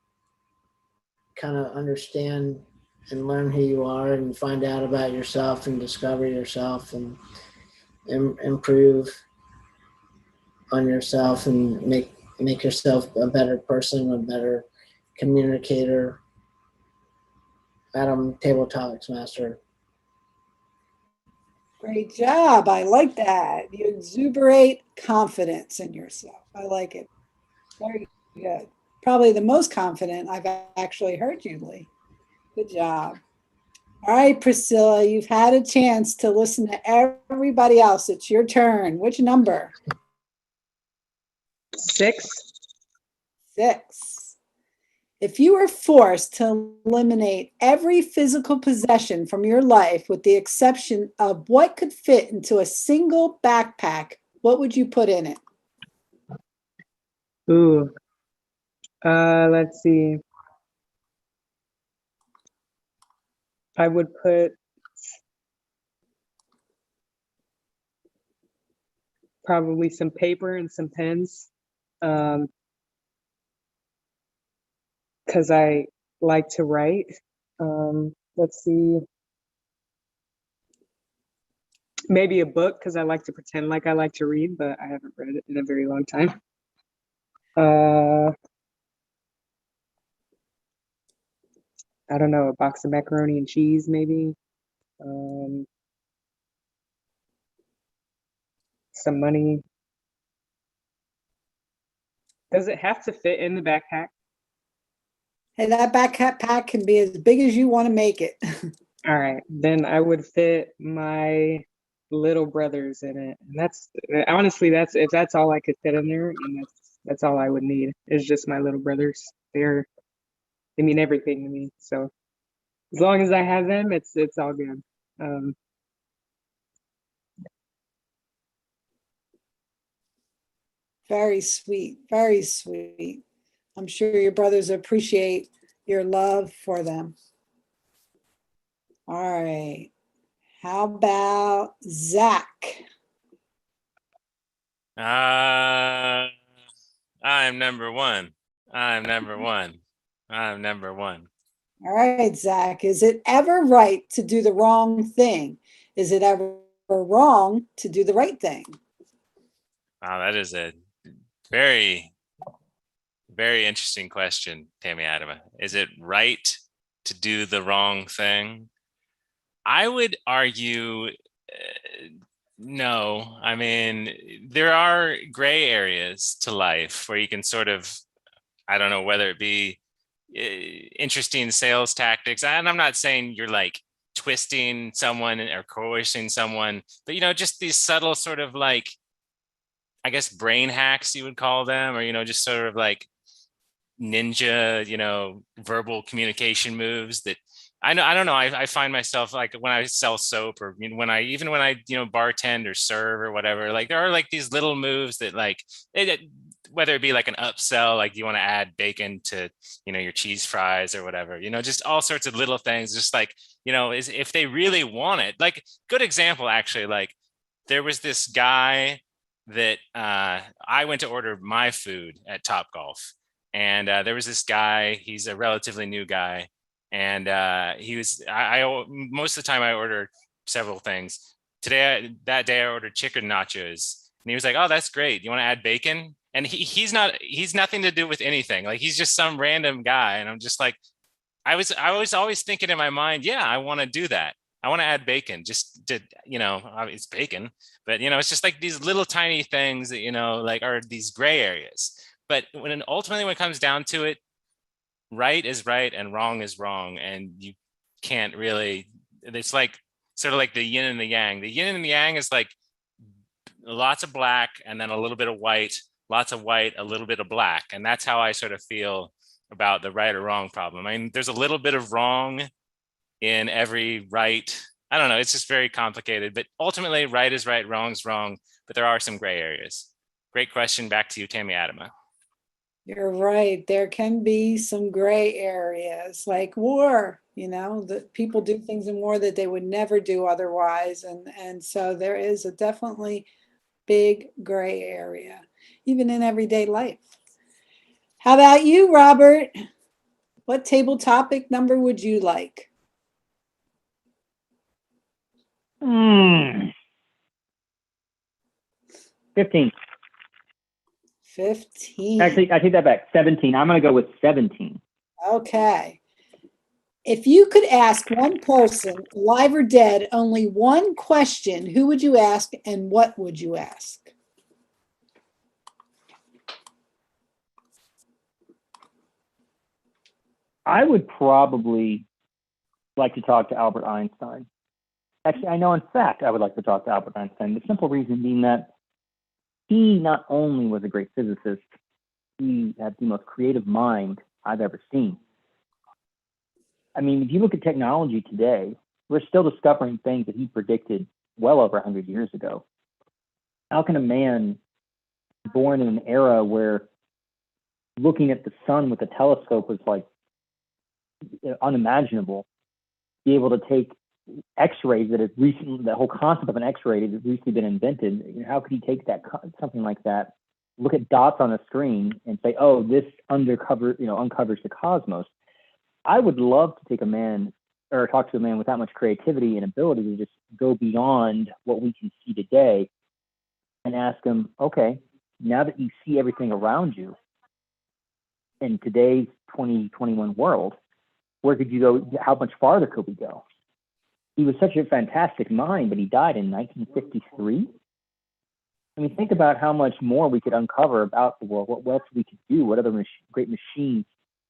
kind of understand and learn who you are and find out about yourself and discover yourself and improve on yourself and make yourself a better person, a better communicator. Adam, Table Topics Master. Great job. I like that. You exuberate confidence in yourself. I like it. Very good. Probably the most confident I've actually heard you, Lee. Good job. All right, Priscilla, you've had a chance to listen to everybody else. It's your turn. Which number? 6. 6. If you were forced to eliminate every physical possession from your life with the exception of what could fit into a single backpack, what would you put in it? Ooh. Let's see. I would put probably some paper and some pens, because I like to write. Let's see. Maybe a book, because I like to pretend like I like to read, but I haven't read it in a very long time. I don't know, a box of macaroni and cheese, maybe. Some money. Does it have to fit in the backpack? Hey, that backpack can be as big as you want to make it. All right, then I would fit my little brothers in it. And that's honestly, that's if that's all I could fit in there, and that's all I would need is just my little brothers. They mean everything to me. So as long as I have them, it's all good. Very sweet, very sweet. I'm sure your brothers appreciate your love for them. All right. How about Zach? I'm number one. I'm number one. I'm number one. All right, Zach. Is it ever right to do the wrong thing? Is it ever wrong to do the right thing? Wow, that is a very, very interesting question, Tammy Adama. Is it right to do the wrong thing? I would argue no. I mean, there are gray areas to life where you can sort of, I don't know, whether it be interesting sales tactics. And I'm not saying you're like twisting someone or coercing someone, but just these subtle sort of like, I guess, brain hacks you would call them, or just sort of like ninja, verbal communication moves that I don't know. I find myself like when I sell soap or when I bartend or serve or whatever, like there are like these little moves that like whether it be like an upsell, like you want to add bacon to, your cheese fries or whatever, just all sorts of little things, just like, is if they really want it. Like good example, actually, like there was this guy that I went to order my food at Topgolf. And there was this guy, he's a relatively new guy. And he was, I most of the time I order several things. That day I ordered chicken nachos. And he was like, oh, that's great. You want to add bacon? And he's nothing to do with anything. Like he's just some random guy. And I'm just like, I was always thinking in my mind, yeah, I want to do that. I want to add bacon just to, it's bacon, but it's just like these little tiny things that, like are these gray areas. But ultimately when it comes down to it, right is right and wrong is wrong. And you can't really, it's like sort of like the yin and the yang. The yin and the yang is like lots of black and then a little bit of white, lots of white, a little bit of black. And that's how I sort of feel about the right or wrong problem. I mean, there's a little bit of wrong in every right. I don't know. It's just very complicated, but ultimately right is right, wrong is wrong, but there are some gray areas. Great question. Back to you, Tammy Adama. You're right. There can be some gray areas like war, that people do things in war that they would never do otherwise. And so there is a definitely big gray area, even in everyday life. How about you, Robert? What table topic number would you like? 15. 15. Actually, I take that back. 17. I'm going to go with 17. Okay. If you could ask one person, alive or dead, only one question, who would you ask and what would you ask? I would probably like to talk to Albert Einstein. Actually, I know in fact I would like to talk to Albert Einstein. The simple reason being that he not only was a great physicist, he had the most creative mind I've ever seen. I mean, if you look at technology today, we're still discovering things that he predicted well over 100 years ago. How can a man born in an era where looking at the sun with a telescope was like unimaginable. Be able to take X-rays that have recently, the whole concept of an X-ray has recently been invented. How could he take that, something like that, look at dots on a screen and say, oh, this uncovers the cosmos? I would love to take a man or talk to a man with that much creativity and ability to just go beyond what we can see today and ask him, okay, now that you see everything around you in today's 2021 world, where could you go? How much farther could we go? He was such a fantastic mind, but he died in 1953. I mean, think about how much more we could uncover about the world, what else we could do, what other great machines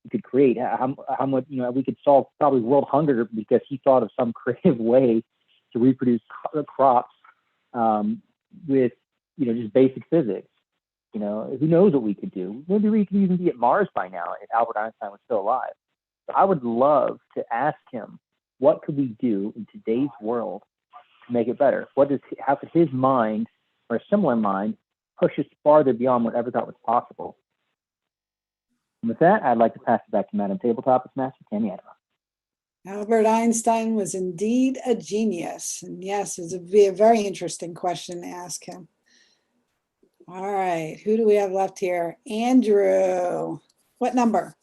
we could create, how much, we could solve probably world hunger because he thought of some creative way to reproduce crops with, just basic physics. Who knows what we could do? Maybe we could even be at Mars by now if Albert Einstein was still alive. So I would love to ask him, what could we do in today's world to make it better? How could his mind or a similar mind push us farther beyond whatever thought was possible? And with that, I'd like to pass it back to Madam Tabletop Master Tammy Adams. Albert Einstein was indeed a genius. And yes, it would be a very interesting question to ask him. All right, who do we have left here? Andrew, what number?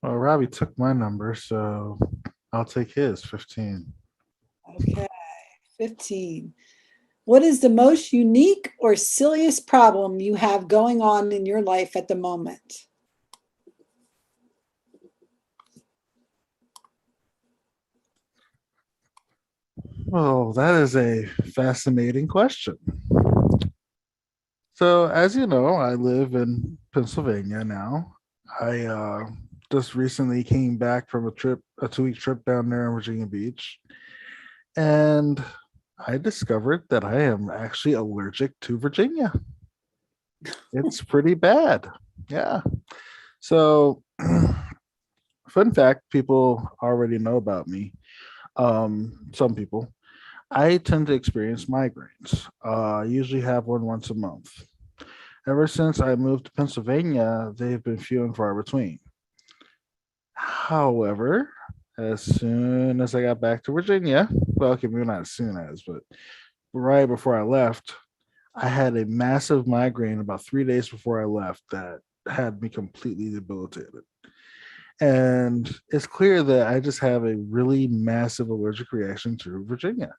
Well, Robbie took my number, so I'll take his, 15. Okay, 15. What is the most unique or silliest problem you have going on in your life at the moment? Well, that is a fascinating question. So, as you know, I live in Pennsylvania now. I just recently came back from a 2-week trip down there in Virginia Beach. And I discovered that I am actually allergic to Virginia. It's pretty bad. Yeah. So, fun fact, people already know about me. Some people. I tend to experience migraines. I usually have one once a month. Ever since I moved to Pennsylvania, they've been few and far between. However, as soon as I got back to Virginia, well, okay, maybe not as soon as, but right before I left, I had a massive migraine about 3 days before I left that had me completely debilitated. And it's clear that I just have a really massive allergic reaction to Virginia.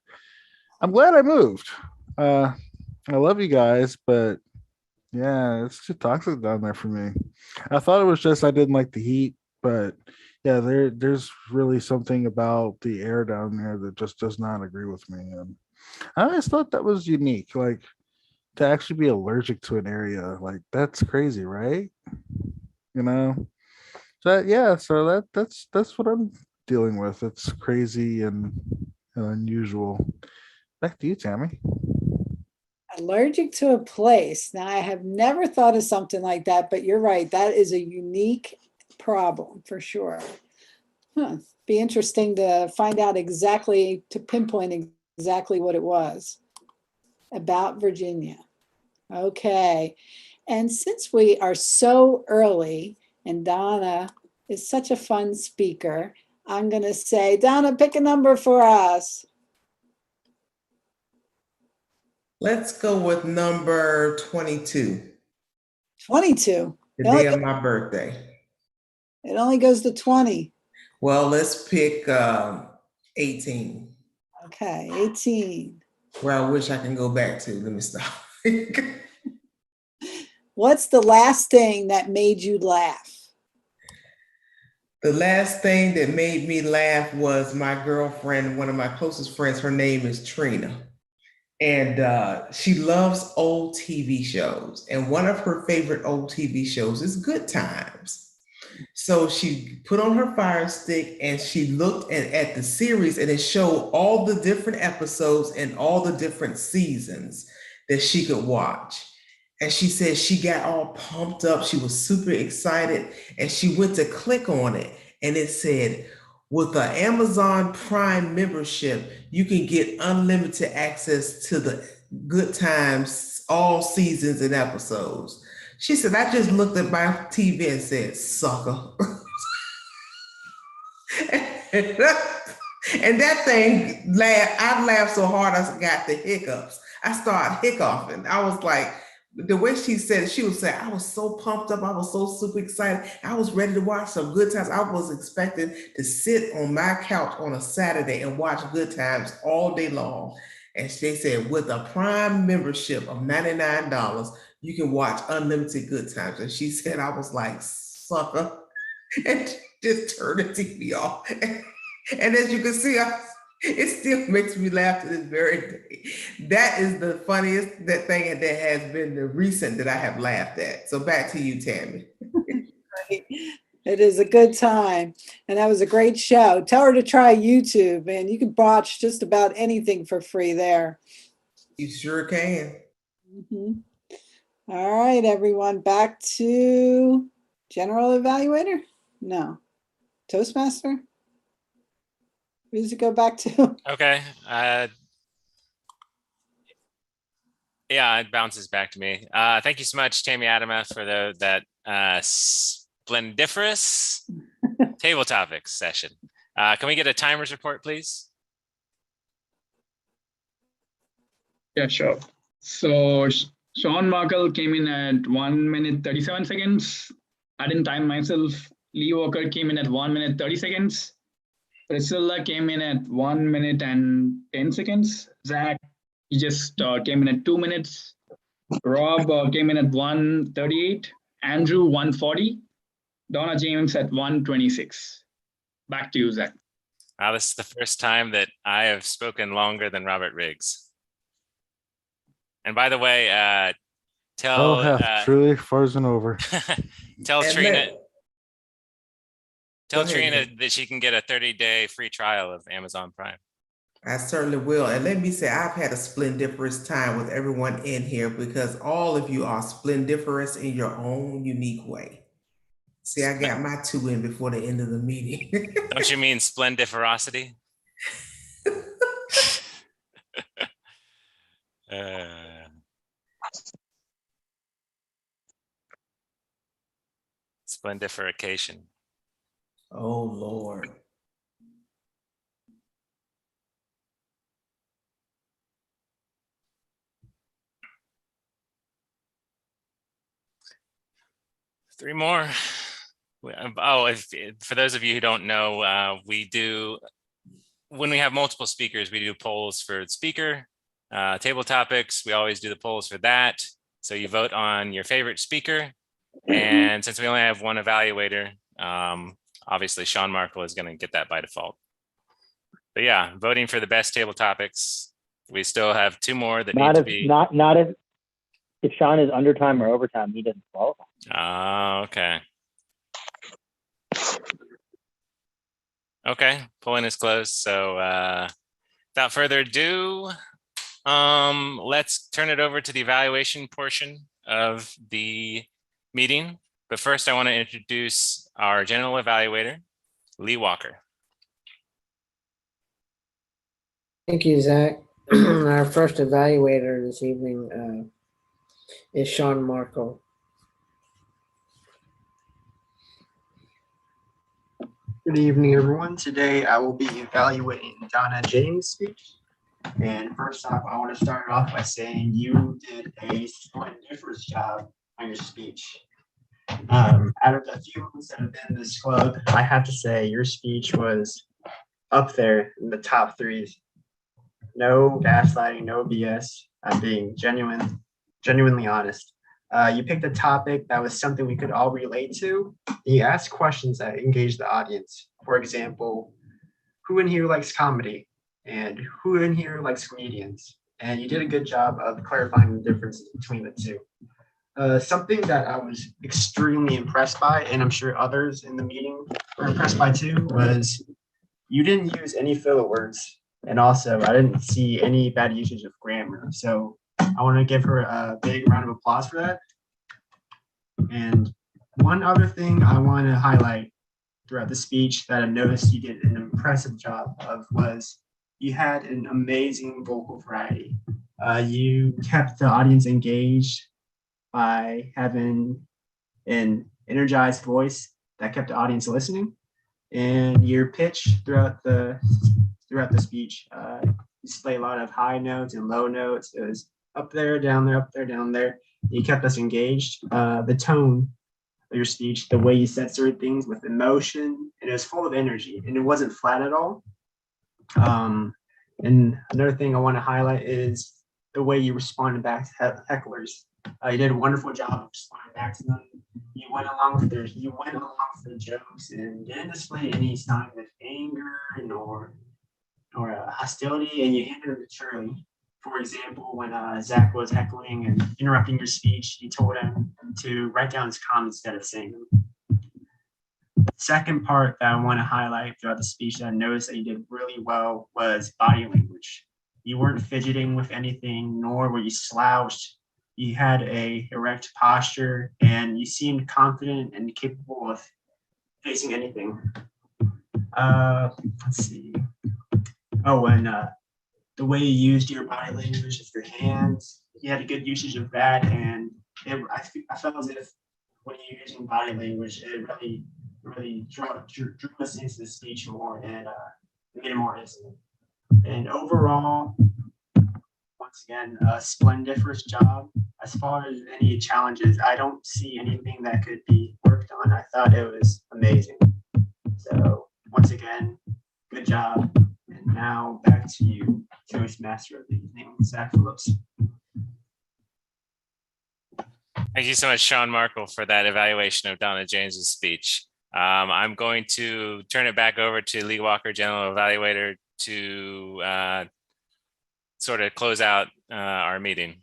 I'm glad I moved. I love you guys, but yeah, it's too toxic down there for me. I thought it was just I didn't like the heat, but yeah, there's really something about the air down there that just does not agree with me. And I always thought that was unique, like to actually be allergic to an area, like that's crazy, right? So that's what I'm dealing with. It's crazy and unusual. Back to you, Tammy. Allergic to a place. Now, I have never thought of something like that, but you're right. That is a unique problem for sure. Be interesting to find out exactly, to pinpoint exactly what it was about Virginia. Okay. And since we are so early and Donna is such a fun speaker, I'm going to say, Donna, pick a number for us. Let's go with number 22. 22. The day of my birthday. It only goes to 20. Well, let's pick 18. Okay, 18. Where I wish I can go back to. Let me stop. What's the last thing that made you laugh? The last thing that made me laugh was my girlfriend, one of my closest friends. Her name is Trina. And she loves old TV shows. And one of her favorite old TV shows is Good Times. So she put on her Fire Stick and she looked at the series, and it showed all the different episodes and all the different seasons that she could watch. And she said she got all pumped up. She was super excited. And she went to click on it. And it said, with the Amazon Prime membership, you can get unlimited access to the Good Times, all seasons and episodes. She said, I just looked at my TV and said, sucker. And that thing, I laughed so hard I got the hiccups. I started hiccuping. I was like, the way she said it, she was saying, I was so pumped up. I was so super excited. I was ready to watch some Good Times. I was expecting to sit on my couch on a Saturday and watch Good Times all day long. And they said, with a Prime membership of $99, you can watch unlimited Good Times. And she said, I was like, sucker. And just turned the TV off. And as you can see, it still makes me laugh to this very day. That is the funniest thing that has been the recent that I have laughed at. So back to you, Tammy. It is a good time. And that was a great show. Tell her to try YouTube, and you can watch just about anything for free there. You sure can. Mhm. All right, everyone, back to General Evaluator? No. Toastmaster? Who does it go back to? Okay. Yeah, it bounces back to me. Thank you so much, Tammy Adama, for that splendiferous table topics session. Can we get a timers report, please? Yeah, sure. So Sean Markle came in at 1 minute 37 seconds. I didn't time myself. Lee Walker came in at 1 minute 30 seconds. Priscilla came in at 1 minute and 10 seconds. Zach, he just came in at 2 minutes. Rob came in at 1:38. Andrew, 1:40. Donna James at 1:26. Back to you, Zach. Wow, this is the first time that I have spoken longer than Robert Riggs. And by the way, Hell hath truly frozen over. tell And Trina, Go ahead, Trina Nick. that she can get a 30-day free trial of Amazon Prime. I certainly will. And let me say, I've had a splendiferous time with everyone in here because all of you are splendiferous in your own unique way. See, I got my 2 in before the end of the meeting. Don't you mean splendiferosity? Splendification. Oh, Lord. Three more. Oh, for those of you who don't know, we do, when we have multiple speakers, we do polls for the speaker, table topics. We always do the polls for that. So you vote on your favorite speaker. And since we only have one evaluator, obviously Sean Markle is going to get that by default. But yeah, voting for the best table topics. We still have 2 more that need to be. Not if Sean is undertime or overtime, he doesn't qualify. Oh, okay. Okay, polling is closed. So without further ado, let's turn it over to the evaluation portion of the meeting. But first, I want to introduce our general evaluator, Lee Walker. Thank you, Zach. Our first evaluator this evening is Sean Markle. Good evening, everyone. Today I will be evaluating Donna James' speech. And first off, I want to start off by saying you did a splendiferous job on your speech. Out of the few of us that have been in this club, I have to say your speech was up there in the top 3. No gaslighting, no BS. I'm being genuinely honest. You picked a topic that was something we could all relate to. You asked questions that engaged the audience. For example, who in here likes comedy? And who in here likes comedians? And you did a good job of clarifying the difference between the two. Something that I was extremely impressed by, and I'm sure others in the meeting were impressed by too, was you didn't use any filler words. And also, I didn't see any bad usage of grammar. So I want to give her a big round of applause for that. And one other thing I want to highlight throughout the speech that I noticed you did an impressive job of was you had an amazing vocal variety. You kept the audience engaged by having an energized voice that kept the audience listening, and your pitch throughout the speech displayed a lot of high notes and low notes. It was up there, down there, up there, down there. You kept us engaged. The tone of your speech, the way you said certain things with emotion, and it was full of energy, and it wasn't flat at all. And another thing I want to highlight is the way you responded back to hecklers. You did a wonderful job of responding back to them. You went along with their jokes and didn't display any sign of anger nor hostility, and you handled it maturely. For example, when Zach was heckling and interrupting your speech, you told him to write down his comments instead of saying them. The second part that I want to highlight throughout the speech that I noticed that you did really well was body language. You weren't fidgeting with anything, nor were you slouched. You had a erect posture, and you seemed confident and capable of facing anything. Let's see. Oh, and the way you used your body language with your hands, you had a good usage of that, and I felt as if when you're using body language, it really drew us into the speech more and made it more intimate. And overall, once again, a splendiferous job. As far as any challenges, I don't see anything that could be worked on. I thought it was amazing. So once again, good job. And now back to you, Toastmaster of the evening, Zach Phillips. Thank you so much, Sean Markle, for that evaluation of Donna James's speech. I'm going to turn it back over to Lee Walker, General Evaluator, to sort of close out our meeting.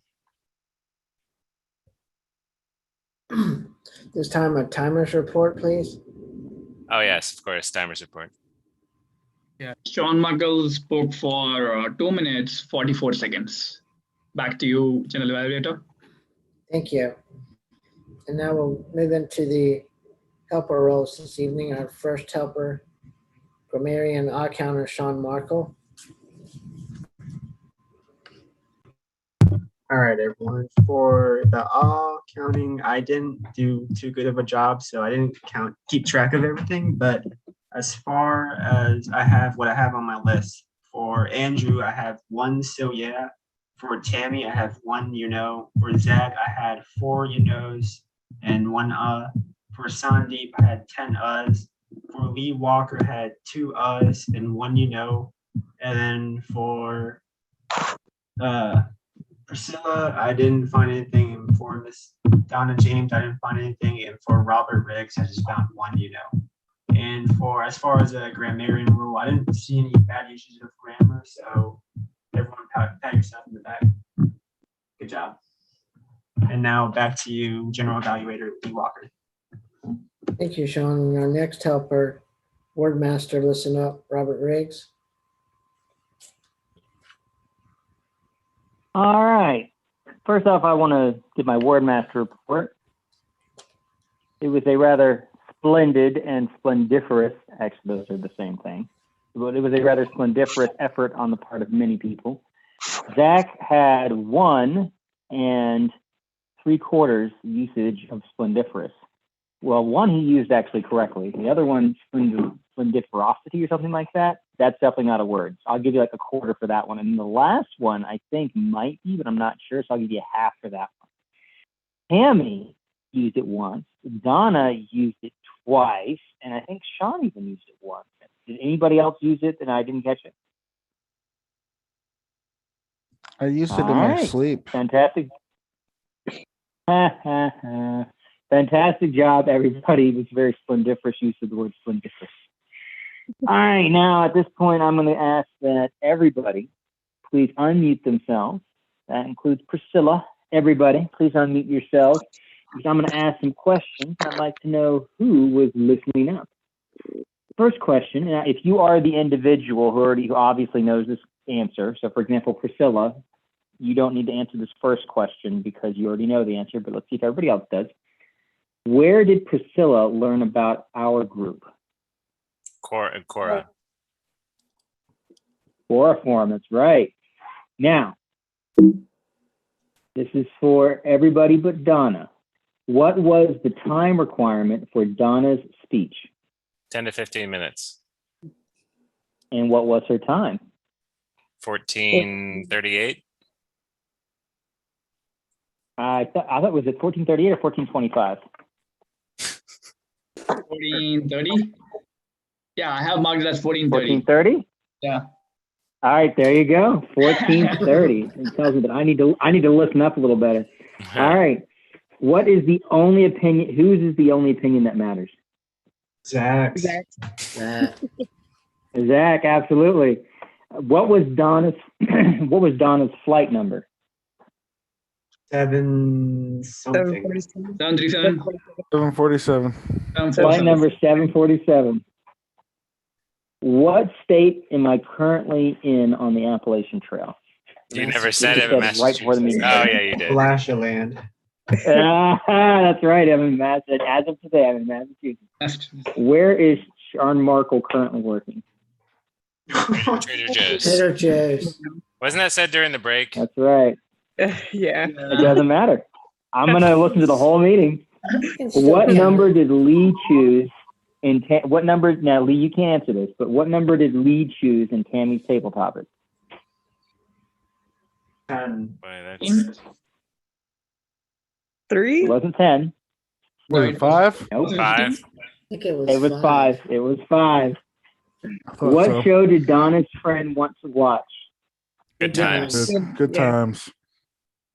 This time a timers report, please. Oh, yes, of course, timers report. Yeah, Sean Markle spoke for 2 minutes, 44 seconds. Back to you, General Evaluator. Thank you. And now we'll move into the helper roles this evening. Our first helper, grammarian counter Sean Markle. All right, everyone. For the counting, I didn't do too good of a job, so I didn't keep track of everything. But as far as what I have on my list, for Andrew, I have 1 so yeah. For Tammy, I have 1 you know. For Zach, I had 4 you knows and 1 For Sandeep, I had 10 For Lee Walker, I had 2 and 1 you know. And then for Priscilla, I didn't find anything. And for Miss Donna James, I didn't find anything. And for Robert Riggs, I just found 1 you know. And as far as a grammarian rule, I didn't see any bad uses of grammar. So everyone pat yourself in the back. Good job. And now back to you, General Evaluator Lee Walker. Thank you, Sean. Our next helper, Wordmaster, listen up, Robert Riggs. All right. First off, I want to give my Wordmaster report. It was a rather splendid and splendiferous, actually those are the same thing, but it was a rather splendiferous effort on the part of many people. Zach had 1 3/4 usage of splendiferous. Well, 1 he used actually correctly. The other one, splendiferosity or something like that, that's definitely not a word. So I'll give you like 1/4 for that one. And the last one I think might be, but I'm not sure, so I'll give you 1/2 for that one. Tammy used it once. Donna used it twice. And I think Sean even used it once. Did anybody else use it and I didn't catch it? I used it in my sleep. Fantastic. Fantastic job, everybody. It was very splendiferous use of the word splendiferous. All right, now at this point, I'm going to ask that everybody please unmute themselves. That includes Priscilla. Everybody, please unmute yourselves. Because I'm going to ask some questions. I'd like to know who was listening up. First question, if you are the individual who obviously knows this answer, so for example, Priscilla, you don't need to answer this first question because you already know the answer, but let's see if everybody else does. Where did Priscilla learn about our group? Quora. Quora forum, that's right. Now, This is for everybody but Donna. What was the time requirement for Donna's speech? 10 to 15 minutes. And what was her time? 14:38. I thought it was at 14:38 or 14:25. 14:30. Yeah, I have marked it as 14:30. 14:30. Yeah. All right, there you go. 14:30. It tells me that I need to listen up a little better. All right. What is the only opinion? Whose is the only opinion that matters? Zach. Zach, absolutely. What was Donna's flight number? 7 something. 737. 747. Flight number 747. What state am I currently in on the Appalachian Trail? You never said You it, but said right before the Massachusetts. meeting. Oh yeah, you did. Flashaland. That's right. I'm in Massachusetts. As of today, I'm in Massachusetts. Where is Sean Markle currently working? Trader Joe's. Trader Joe's. Wasn't that said during the break? That's right. Yeah. It doesn't matter. I'm going to listen to the whole meeting. You can still What count number it. did Lee choose in what number? Now, Lee, you can't answer this, but what number did Lee choose in Tammy's table topic? 10. Boy, that's 3? It wasn't 10. Was it 5? Nope. 5. I think it was, It was 5. It was 5. I thought What so. show did Donna's friend want to watch? Good times. Good Yeah. times.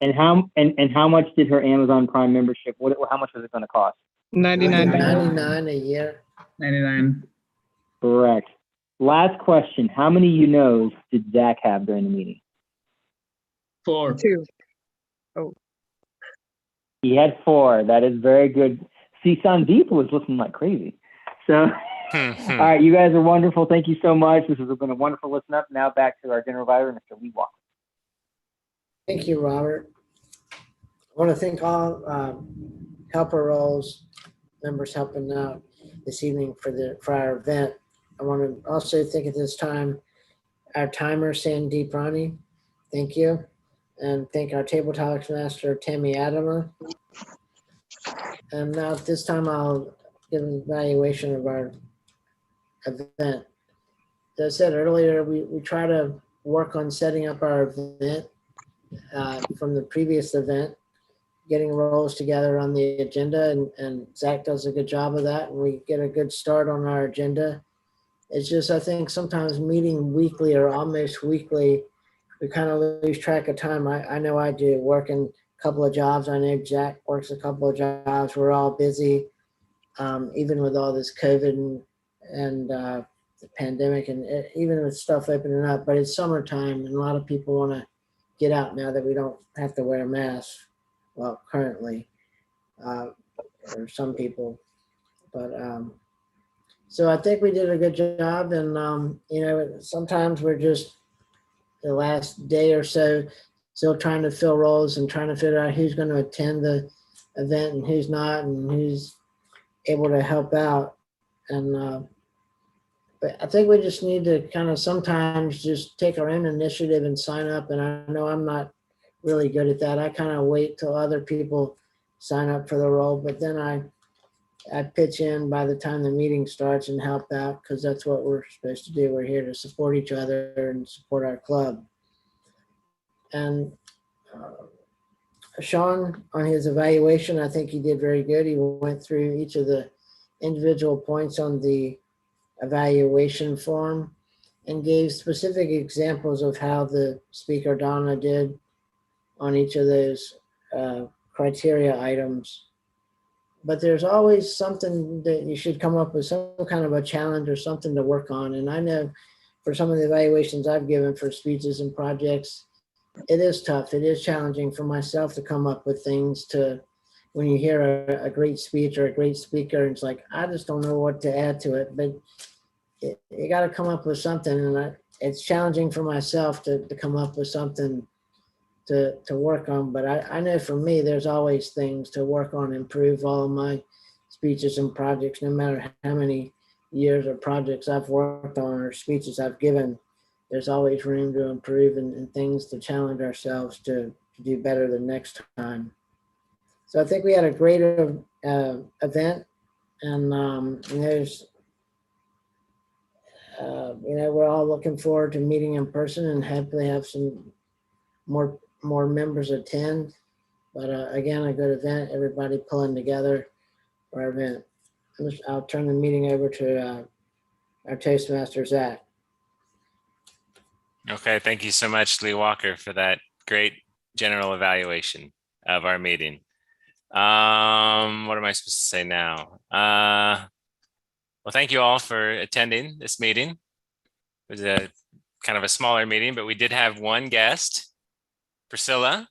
And how much did her Amazon Prime membership? How much was it going to cost? 99. 99 a year. 99. Correct. Last question. How many you-knows did Zach have during the meeting? 4. 2. He had 4. That is very good. See, Sandeep was listening like crazy. So, all right, you guys are wonderful. Thank you so much. This has been a wonderful listen up. Now back to our general advisor, Mr. Lee Walker. Thank you, Robert. I want to thank all helper roles members helping out this evening for our event. I want to also thank at this time our timer, Sandeep Rani. Thank you. And thank our table talks master, Tammy Adama. And now at this time, I'll give an evaluation of our event. As I said earlier, we try to work on setting up our event from the previous event, getting roles together on the agenda, and Zach does a good job of that, and we get a good start on our agenda. It's just, I think sometimes meeting weekly or almost weekly, we kind of lose track of time. I know I do, working a couple of jobs. I know Jack works a couple of jobs. We're all busy, even with all this COVID and the pandemic, and even with stuff opening up. But it's summertime, and a lot of people want to get out now that we don't have to wear masks. Well, currently, or some people. But so I think we did a good job, and sometimes we're just the last day or so still trying to fill roles and trying to figure out who's going to attend the event and who's not, and who's able to help out. And but I think we just need to kind of sometimes just take our own initiative and sign up. And I know I'm not really good at that. I kind of wait till other people sign up for the role, but then I pitch in by the time the meeting starts and help out, because that's what we're supposed to do. We're here to support each other and support our club. And Sean, on his evaluation, I think he did very good. He went through each of the individual points on the evaluation form and gave specific examples of how the speaker Donna did on each of those criteria items. But there's always something that you should come up with, some kind of a challenge or something to work on. And I know for some of the evaluations I've given for speeches and projects, it is tough. It is challenging for myself to come up with things to, when you hear a great speech or a great speaker, it's like, I just don't know what to add to it. But you got to come up with something. And it's challenging for myself to come up with something to work on. But I know for me, there's always things to work on, improve all of my speeches and projects, no matter how many years or projects I've worked on or speeches I've given. There's always room to improve and things to challenge ourselves to to do better the next time. So I think we had a great event, and there's, we're all looking forward to meeting in person and hopefully have some more members attend. But again, a good event, everybody pulling together for our event. I'll turn the meeting over to our Toastmaster, Zach. Okay, thank you so much, Lee Walker, for that great general evaluation of our meeting. What am I supposed to say now? Well, thank you all for attending this meeting. It was a kind of a smaller meeting, but we did have one guest, Priscilla.